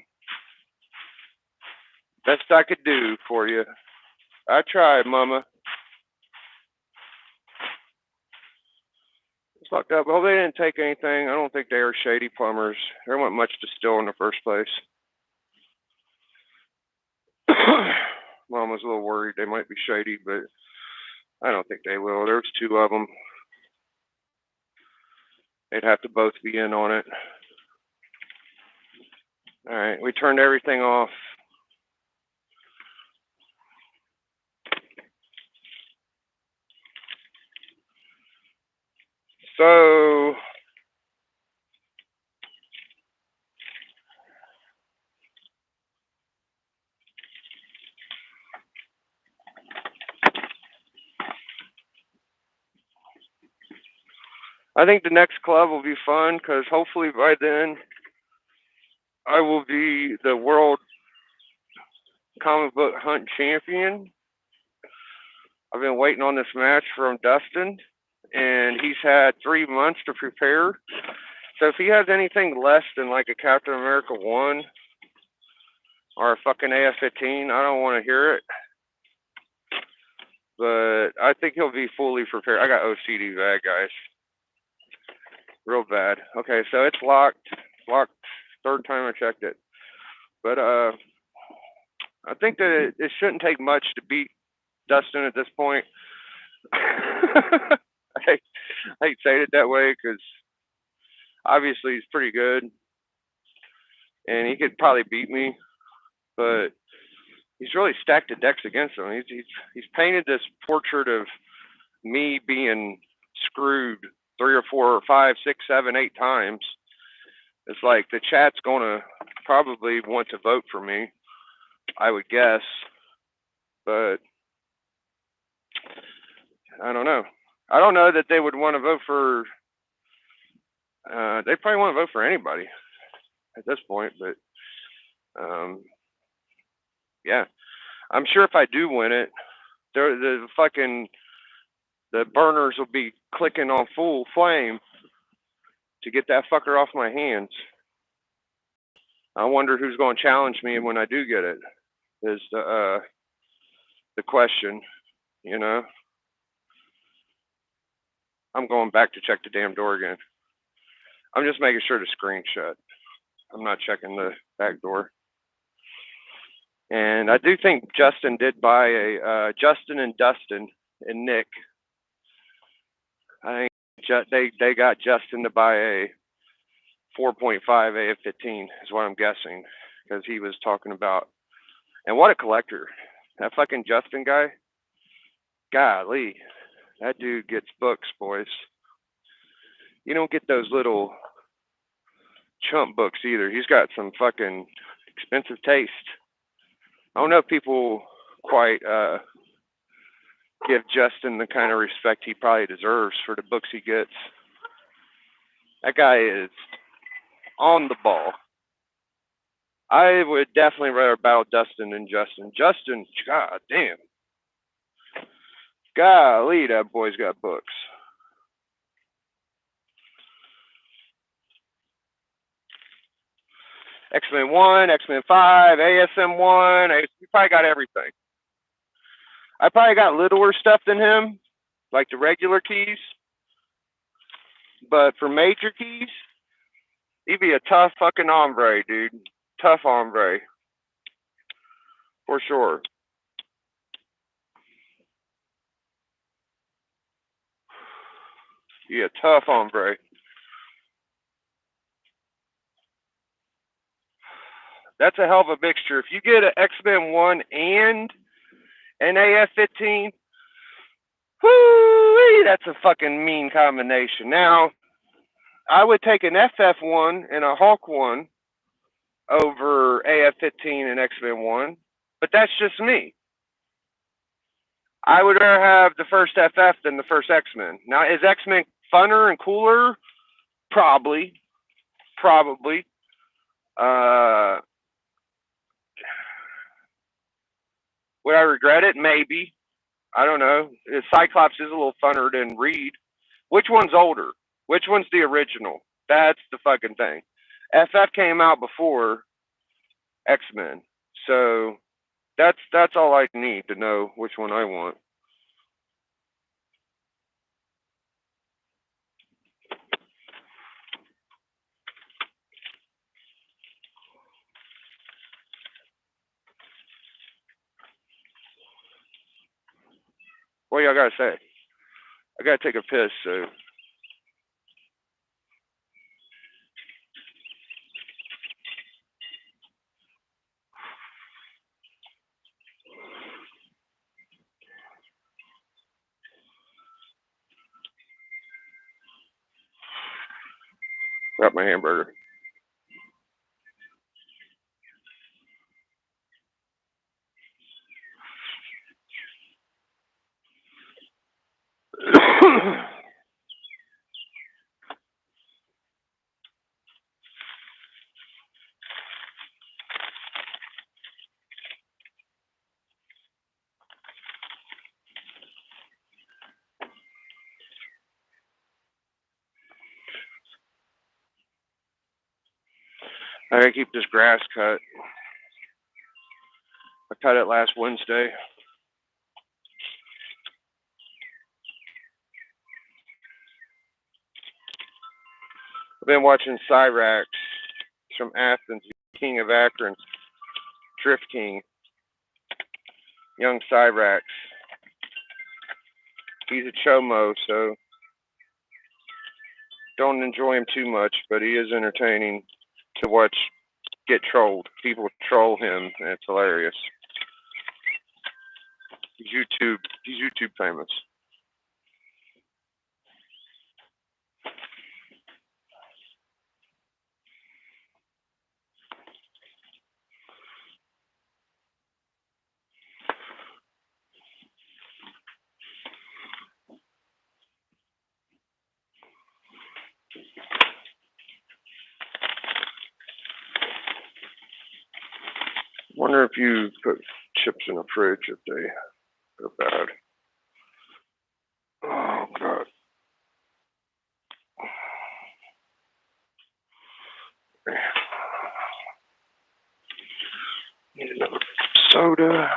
Best I could do for you. I tried, mama. fucked up. Well, they didn't take anything. I don't think they were shady plumbers. There wasn't much to steal in the first place. Mom was a little worried they might be shady, but I don't think they will. There was 2 of them. They'd have to both be in on it. All right, we turned everything off. So I think the next club will be fun because hopefully by then I will be the world comic book hunt champion. I've been waiting on this match from Dustin, and he's had 3 months to prepare. So if he has anything less than like a Captain America 1 or a fucking AF-15, I don't want to hear it. But I think he'll be fully prepared. I got OCD bad, guys. Real bad. Okay, so it's locked. Locked 3rd time I checked it. But I think that it shouldn't take much to beat Dustin at this point. I hate saying it that way because obviously he's pretty good and he could probably beat me, but he's really stacked the decks against him. He's painted this portrait of me being screwed 3 or 4 or 5, 6, 7, 8 times. It's like the chat's gonna probably want to vote for me, I would guess, but I don't know. I don't know that they would want to vote for. They probably want to vote for anybody at this point, but yeah, I'm sure if I do win it, the burners will be clicking on full flame to get that fucker off my hands. I wonder who's going to challenge me when I do get it. Is the question, you know? I'm going back to check the damn door again. I'm just making sure the screen's shut. I'm not checking the back door. And I do think Justin did buy a Justin and Dustin and Nick. I think they got Justin to buy a 4.5 AF-15 is what I'm guessing, because he was talking about. And what a collector! That fucking Justin guy. Golly, that dude gets books, boys. You don't get those little chump books either. He's got some fucking expensive taste. I don't know if people quite give Justin the kind of respect he probably deserves for the books he gets. That guy is on the ball. I would definitely rather battle Dustin than Justin. Justin, god damn. Golly, that boy's got books. X-Men 1, X-Men 5, ASM 1. We probably got everything. I probably got littler stuff than him, like the regular keys. But for major keys, he'd be a tough fucking hombre, dude. Tough hombre. For sure. Yeah, tough hombre. That's a hell of a mixture. If you get an X-Men 1 and an AF-15, whoo, that's a fucking mean combination. Now, I would take an FF1 and a Hulk 1 over AF-15 and X-Men 1, but that's just me. I would rather have the first FF than the first X-Men. Now, is X-Men funner and cooler? Probably. Would I regret it? Maybe. I don't know. Cyclops is a little funner than Reed. Which one's older? Which one's the original? That's the fucking thing. FF came out before X-Men. So that's all I need to know which one I want. What y'all gotta say? I gotta take a piss, so. Got my hamburger. I gotta keep this grass cut. I cut it last Wednesday. I've been watching Cyrax from Athens, King of Akron, Drift King, young Cyrax. He's a chomo, so don't enjoy him too much, but he is entertaining to watch get trolled. People troll him, and it's hilarious. He's YouTube famous. Wonder if you put chips in the fridge if they go bad. Oh God. Need another soda.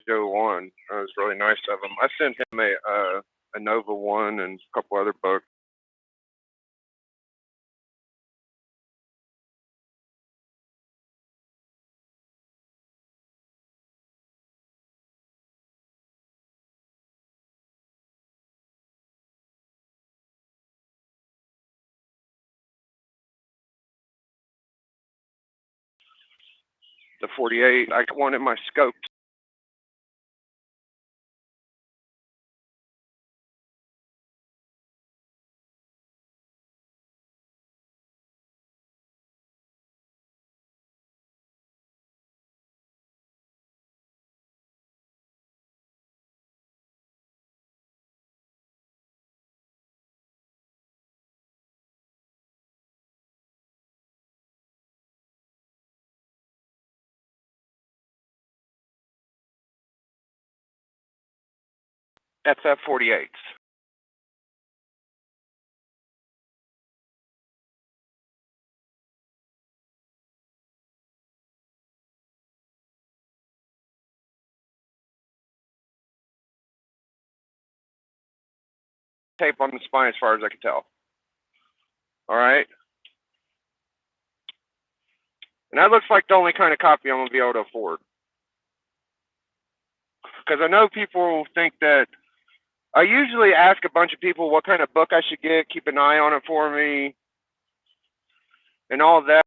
Joe won. That was really nice of him. I sent him a Nova one and a couple other books. the 48. I got one in my scope. FF48s. Tape on the spine as far as I can tell. All right. And that looks like the only kind of copy I'm going to be able to afford. Because I know people think that I usually ask a bunch of people what kind of book I should get, keep an eye on it for me, and all of that.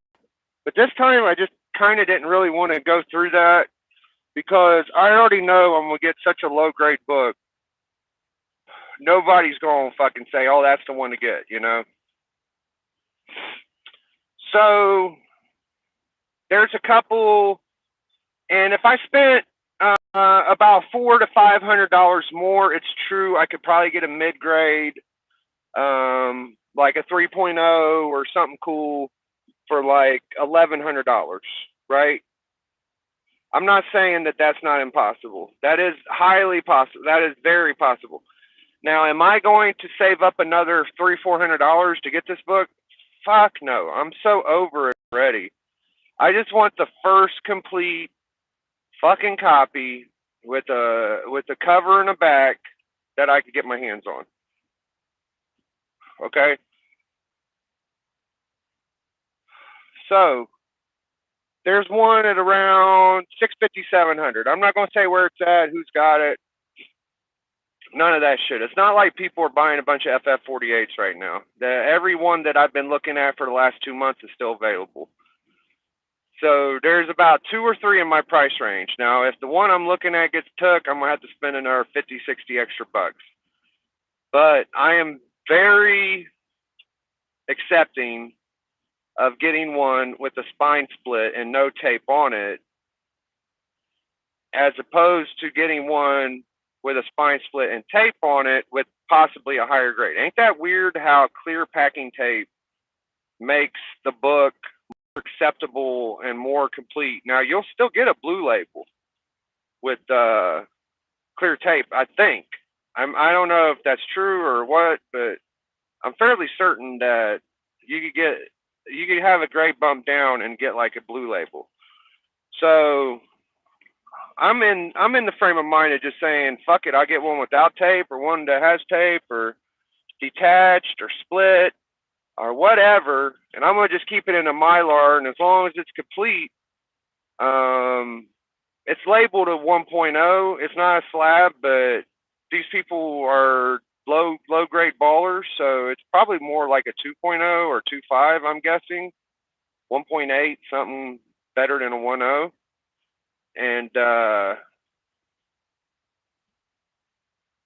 But this time I just kind of didn't really want to go through that because I already know I'm going to get such a low grade book. Nobody's going to fucking say, oh, that's the one to get, you know? So there's a couple, and if I spent about $400 to $500 more, it's true I could probably get a mid grade, like a 3.0 or something cool for like $1,100, right? I'm not saying that that's not impossible. That is highly possible. That is very possible. Now, am I going to save up another $300-400 to get this book? Fuck no. I'm so over it already. I just want the first complete fucking copy with a cover and a back that I could get my hands on. Okay? So, there's one at around $650-700. I'm not going to say where it's at, who's got it. None of that shit. It's not like people are buying a bunch of FF48s right now. Every one that I've been looking at for the last 2 months is still available. So there's about 2 or 3 in my price range. Now, if the one I'm looking at gets took, I'm going to have to spend another 50, 60 extra bucks. But I am very accepting of getting one with a spine split and no tape on it, as opposed to getting one with a spine split and tape on it with possibly a higher grade. Ain't that weird how clear packing tape makes the book more acceptable and more complete? Now, you'll still get a blue label with clear tape, I think. I don't know if that's true or what, but I'm fairly certain that you could have a grade bump down and get like a blue label. So I'm in the frame of mind of just saying, fuck it, I'll get one without tape or one that has tape or detached or split or whatever, and I'm gonna just keep it in a Mylar, and as long as it's complete, it's labeled a 1.0. It's not a slab, but these people are low grade ballers, so it's probably more like a 2.0 or 2.5, I'm guessing. 1.8, something better than a 1.0. And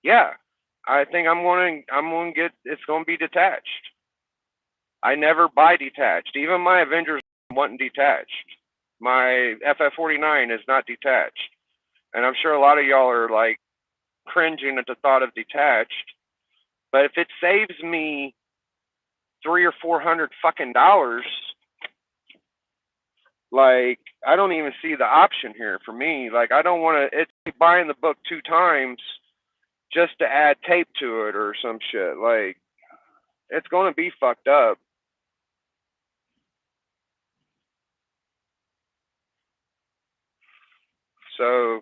yeah, I think I'm going to get, it's going to be detached. I never buy detached. Even my Avengers wasn't detached. My FF49 is not detached. And I'm sure a lot of y'all are like cringing at the thought of detached. But if it saves me $300 or $400 fucking dollars, like, I don't even see the option here for me. Like, I don't want to, it's like buying the book 2 times just to add tape to it or some shit. Like, it's going to be fucked up. So,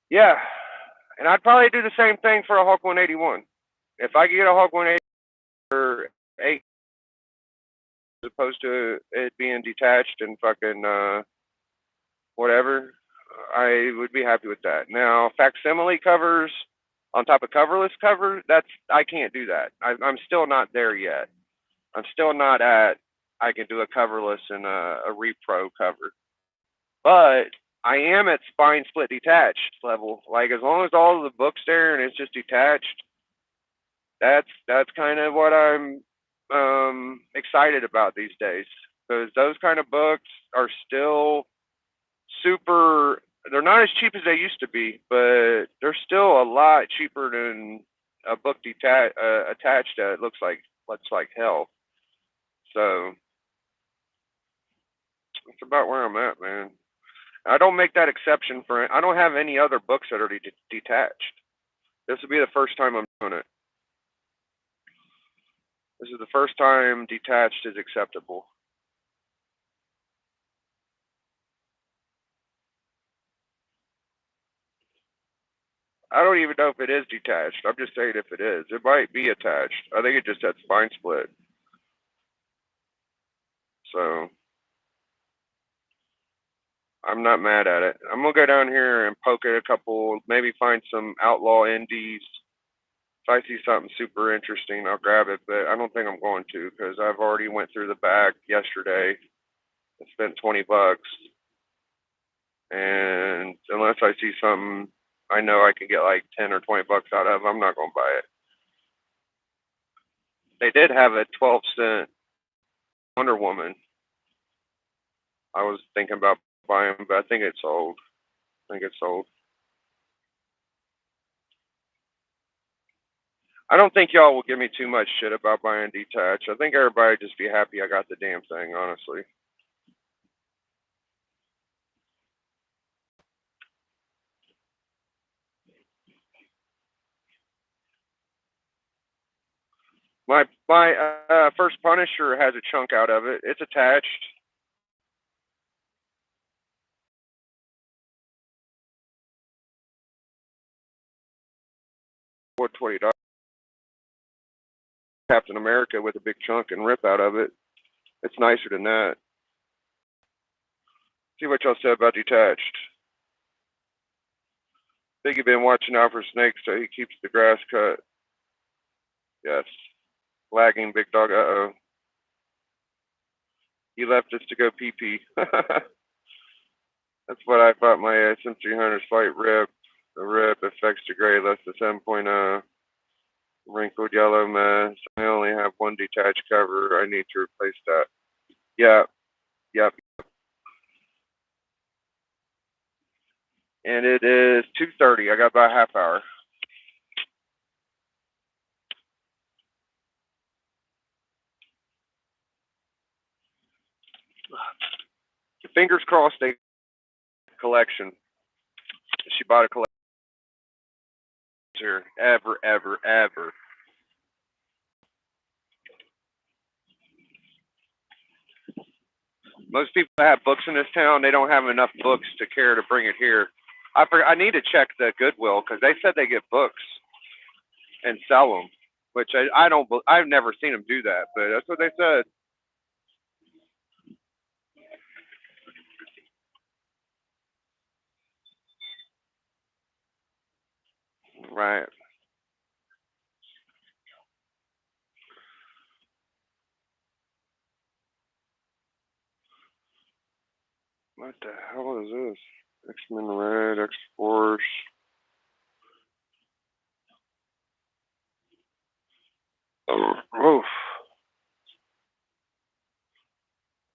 yeah. And I'd probably do the same thing for a Hulk 181. If I could get a Hulk 180 for 8, as opposed to it being detached and fucking whatever, I would be happy with that. Now, facsimile covers on top of coverless cover, I can't do that. I'm still not there yet. I'm still not at I can do a coverless and a repro cover. But I am at spine split detached level. Like as long as all of the books there and it's just detached, that's kind of what I'm excited about these days. Because those kind of books are still super. They're not as cheap as they used to be, but they're still a lot cheaper than a book attached that looks like hell. So that's about where I'm at, man. I don't make that exception for it. I don't have any other books that are detached. This will be the first time I'm doing it. This is the first time detached is acceptable. I don't even know if it is detached. I'm just saying if it is. It might be attached. I think it just had spine split. So I'm not mad at it. I'm gonna go down here and poke at a couple, maybe find some outlaw indies. If I see something super interesting, I'll grab it. But I don't think I'm going to because I've already went through the bag yesterday. I spent $20, and unless I see something I know I can get like 10 or $20 out of, I'm not gonna buy it. They did have a 12-cent Wonder Woman. I was thinking about buying, but I think it's sold. I think it's sold. I don't think y'all will give me too much shit about buying detached. I think everybody just be happy I got the damn thing, honestly. My first Punisher has a chunk out of it. It's attached. What $20? Captain America with a big chunk and rip out of it. It's nicer than that. See what y'all said about detached. Think you've been watching out for snakes so he keeps the grass cut. Yes. Lagging big dog. Uh-oh. He left us to go pee-pee. That's what I thought my SM300 slight rip. The rip affects the gray less than 7.0. Wrinkled yellow mess. I only have one detached cover. I need to replace that. Yeah. Yep. And it is 2:30. I got about a half hour. Fingers crossed they collection. She bought a collection here. Ever. Most people that have books in this town, they don't have enough books to care to bring it here. I need to check the Goodwill because they said they get books and sell them, which I don't. I've never seen them do that, but that's what they said. Right. What the hell is this? X-Men Red, X-Force. Oh,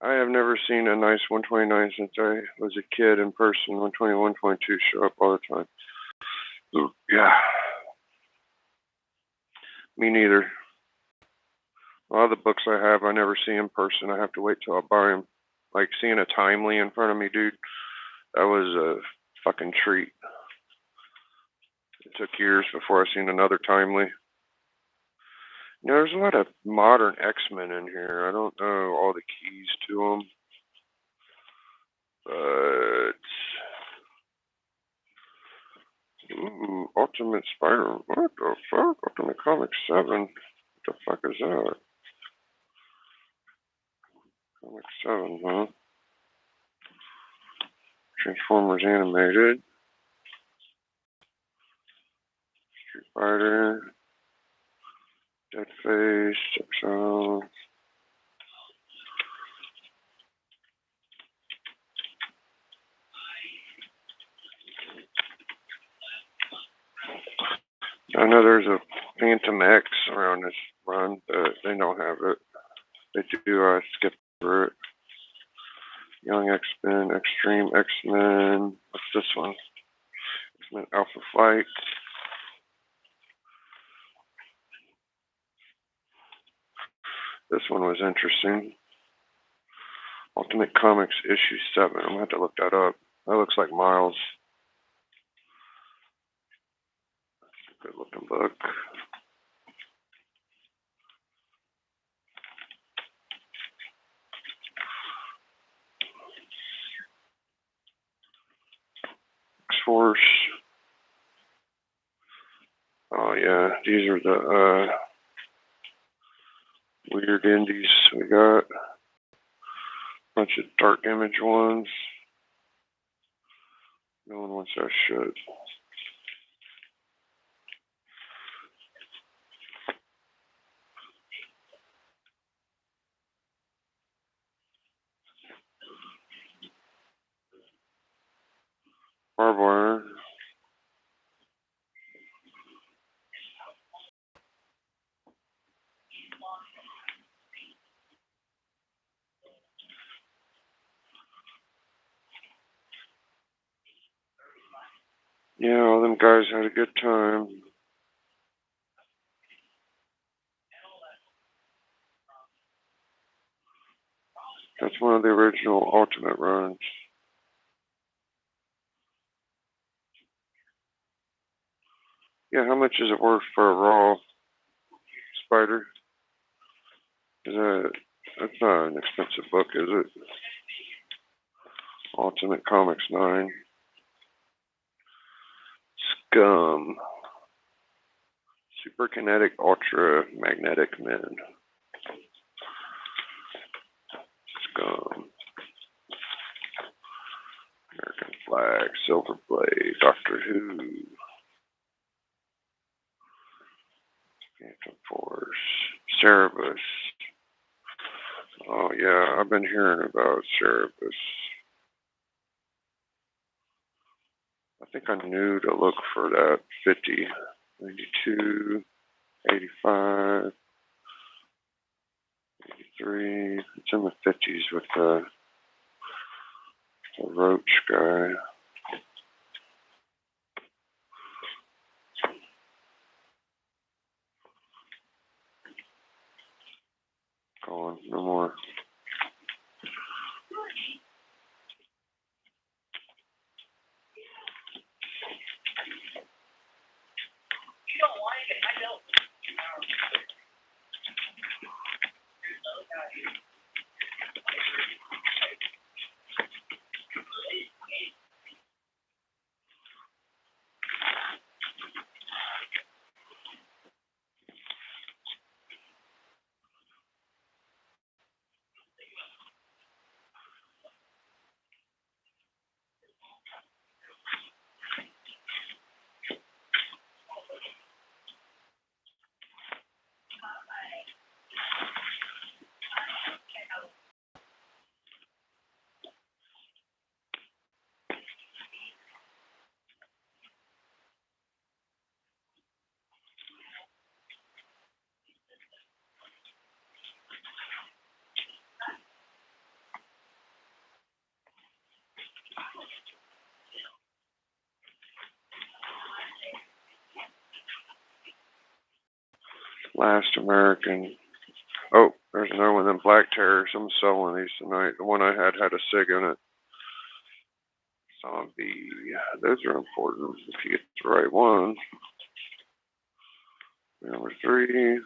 I have never seen a nice 129 since I was a kid in person. 121, 122 show up all the time. Ooh, yeah. Me neither. A lot of the books I have, I never see in person. I have to wait till I buy them. Like seeing a Timely in front of me, dude, that was a fucking treat. It took years before I seen another Timely. You know, there's a lot of modern X-Men in here. I don't know all the keys to them. But ooh, Ultimate Spider. What the fuck? Ultimate Comics 7. What the fuck is that? Comic 7, huh? Transformers Animated. Street Fighter. Deadface. XL. I know there's a Phantom X around this run, but they don't have it. They do skip through it. Young X-Men, Extreme X-Men. What's this one? X-Men Alpha Flight. This one was interesting. Ultimate Comics issue 7. I'm gonna have to look that up. That looks like Miles. Good looking book. X-Force. Oh yeah, these are the weird indies we got. Bunch of Dark Image ones. No one wants that shit. Barbed Wire. Yeah, all them guys had a good time. That's one of the original Ultimate runs. Yeah, how much is it worth for a raw Spider? That's not an expensive book, is it? Ultimate Comics 9. Scum. Superkinetic Ultra Magnetic Men. Scum. American Flag. Silver Blade. Doctor Who. Phantom Force. Cerebus. Oh yeah, I've been hearing about Cerebus. I think I knew to look for that 50, 92, 85, 83. It's in the 50s with the Roach guy. Gone, no more. Last American. Oh, there's another one of them Black Terrors. I'm selling these tonight. The one I had a SIG in it. Zombie. Those are important if you get the right one. Number 3.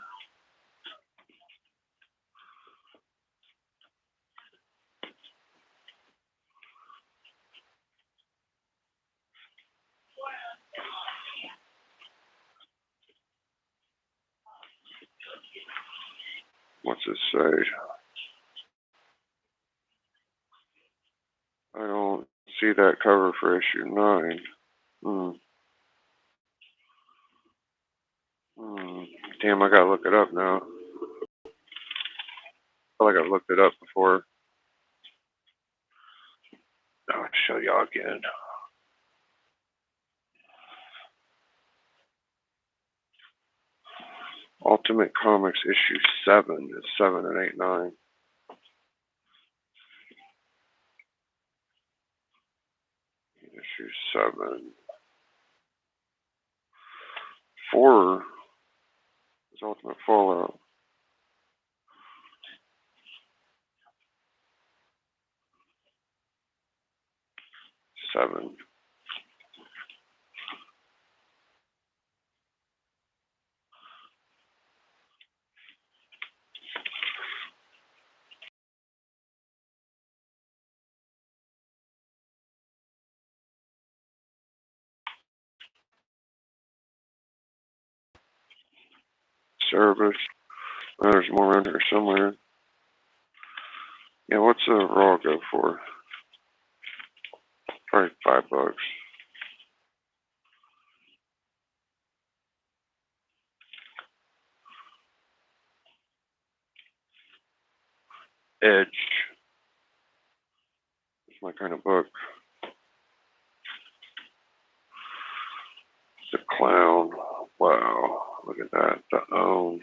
What's it say? I don't see that cover for issue 9. Damn, I gotta look it up now. I feel like I've looked it up before. I'll show y'all again. Ultimate Comics issue 7 is 7 and 8, 9. Issue 7. 4 is Ultimate Fallout. 7. Service. Oh, there's more around here somewhere. Yeah, what's a raw go for? Probably $5. Edge. It's my kind of book. The Clown. Wow. Look at that. The Own.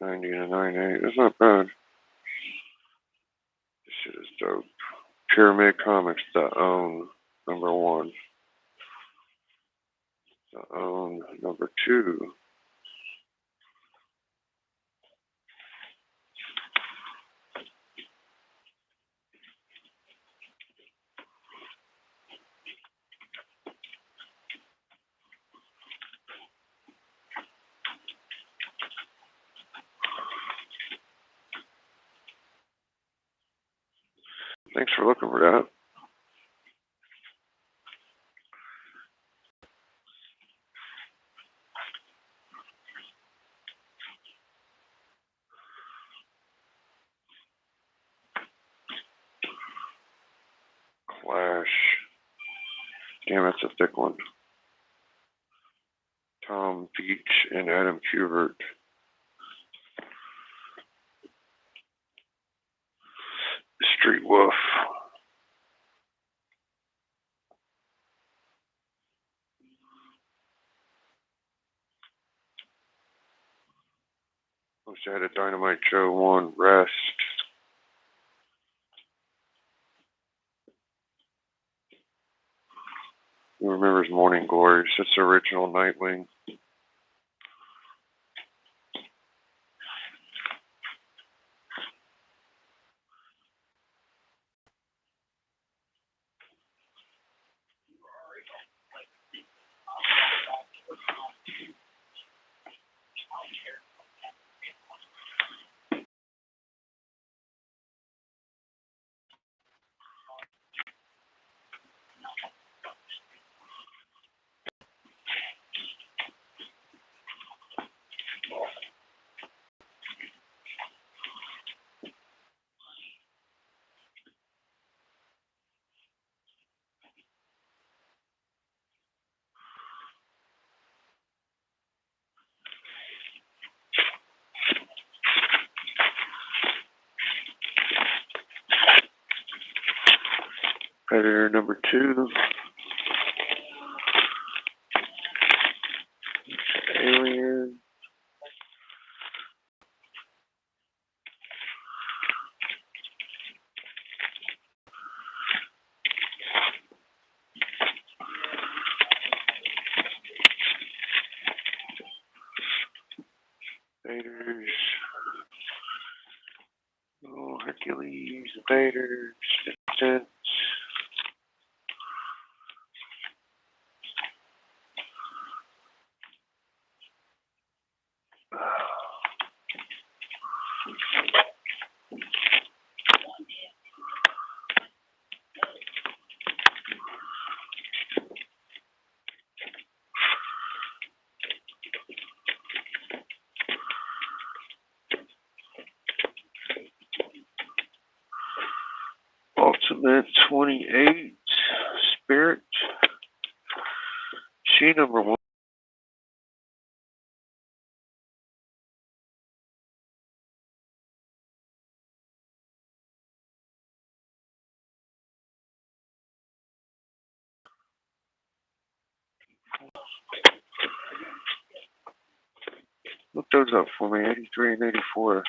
90 to 98. That's not bad. This shit is dope. Pyramid Comics. The Own. Number 1. The Own. Number 2. Thanks for looking for that. Clash. Damn, that's a thick one. Tom Veitch and Adam Kubert. Street Wolf. Wish I had a Dynamite Joe 1. Rest. Who remembers Morning Glories? It's the original Nightwing. Predator number 2. Alien. Invaders. Oh, Hercules. Invaders. Resistance. Ultimate 28. Spirit. She number 1. Look those up for me, 83 and 84.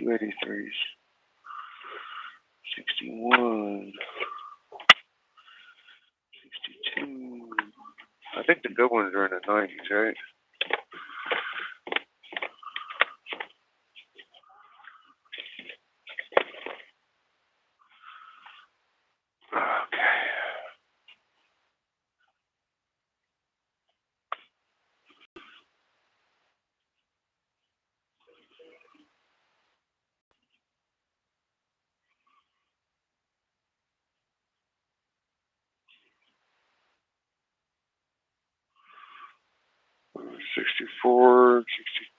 283s. 61. 62. I think the good ones are in the 90s, right? Okay. Uh, 64,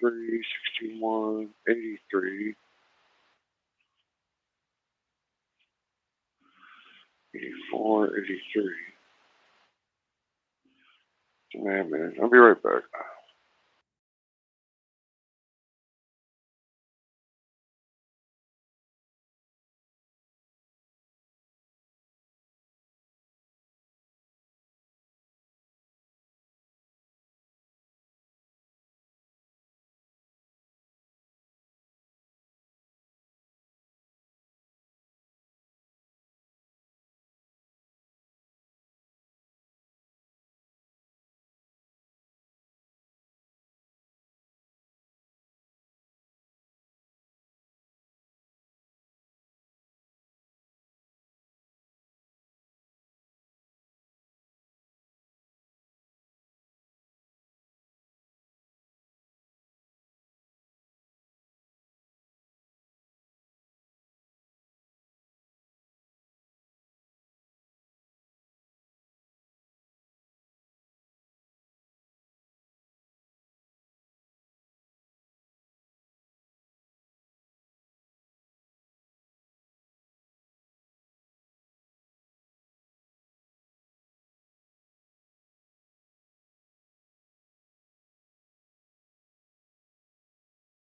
63, 61, 83, 84, 83. Man, I'll be right back.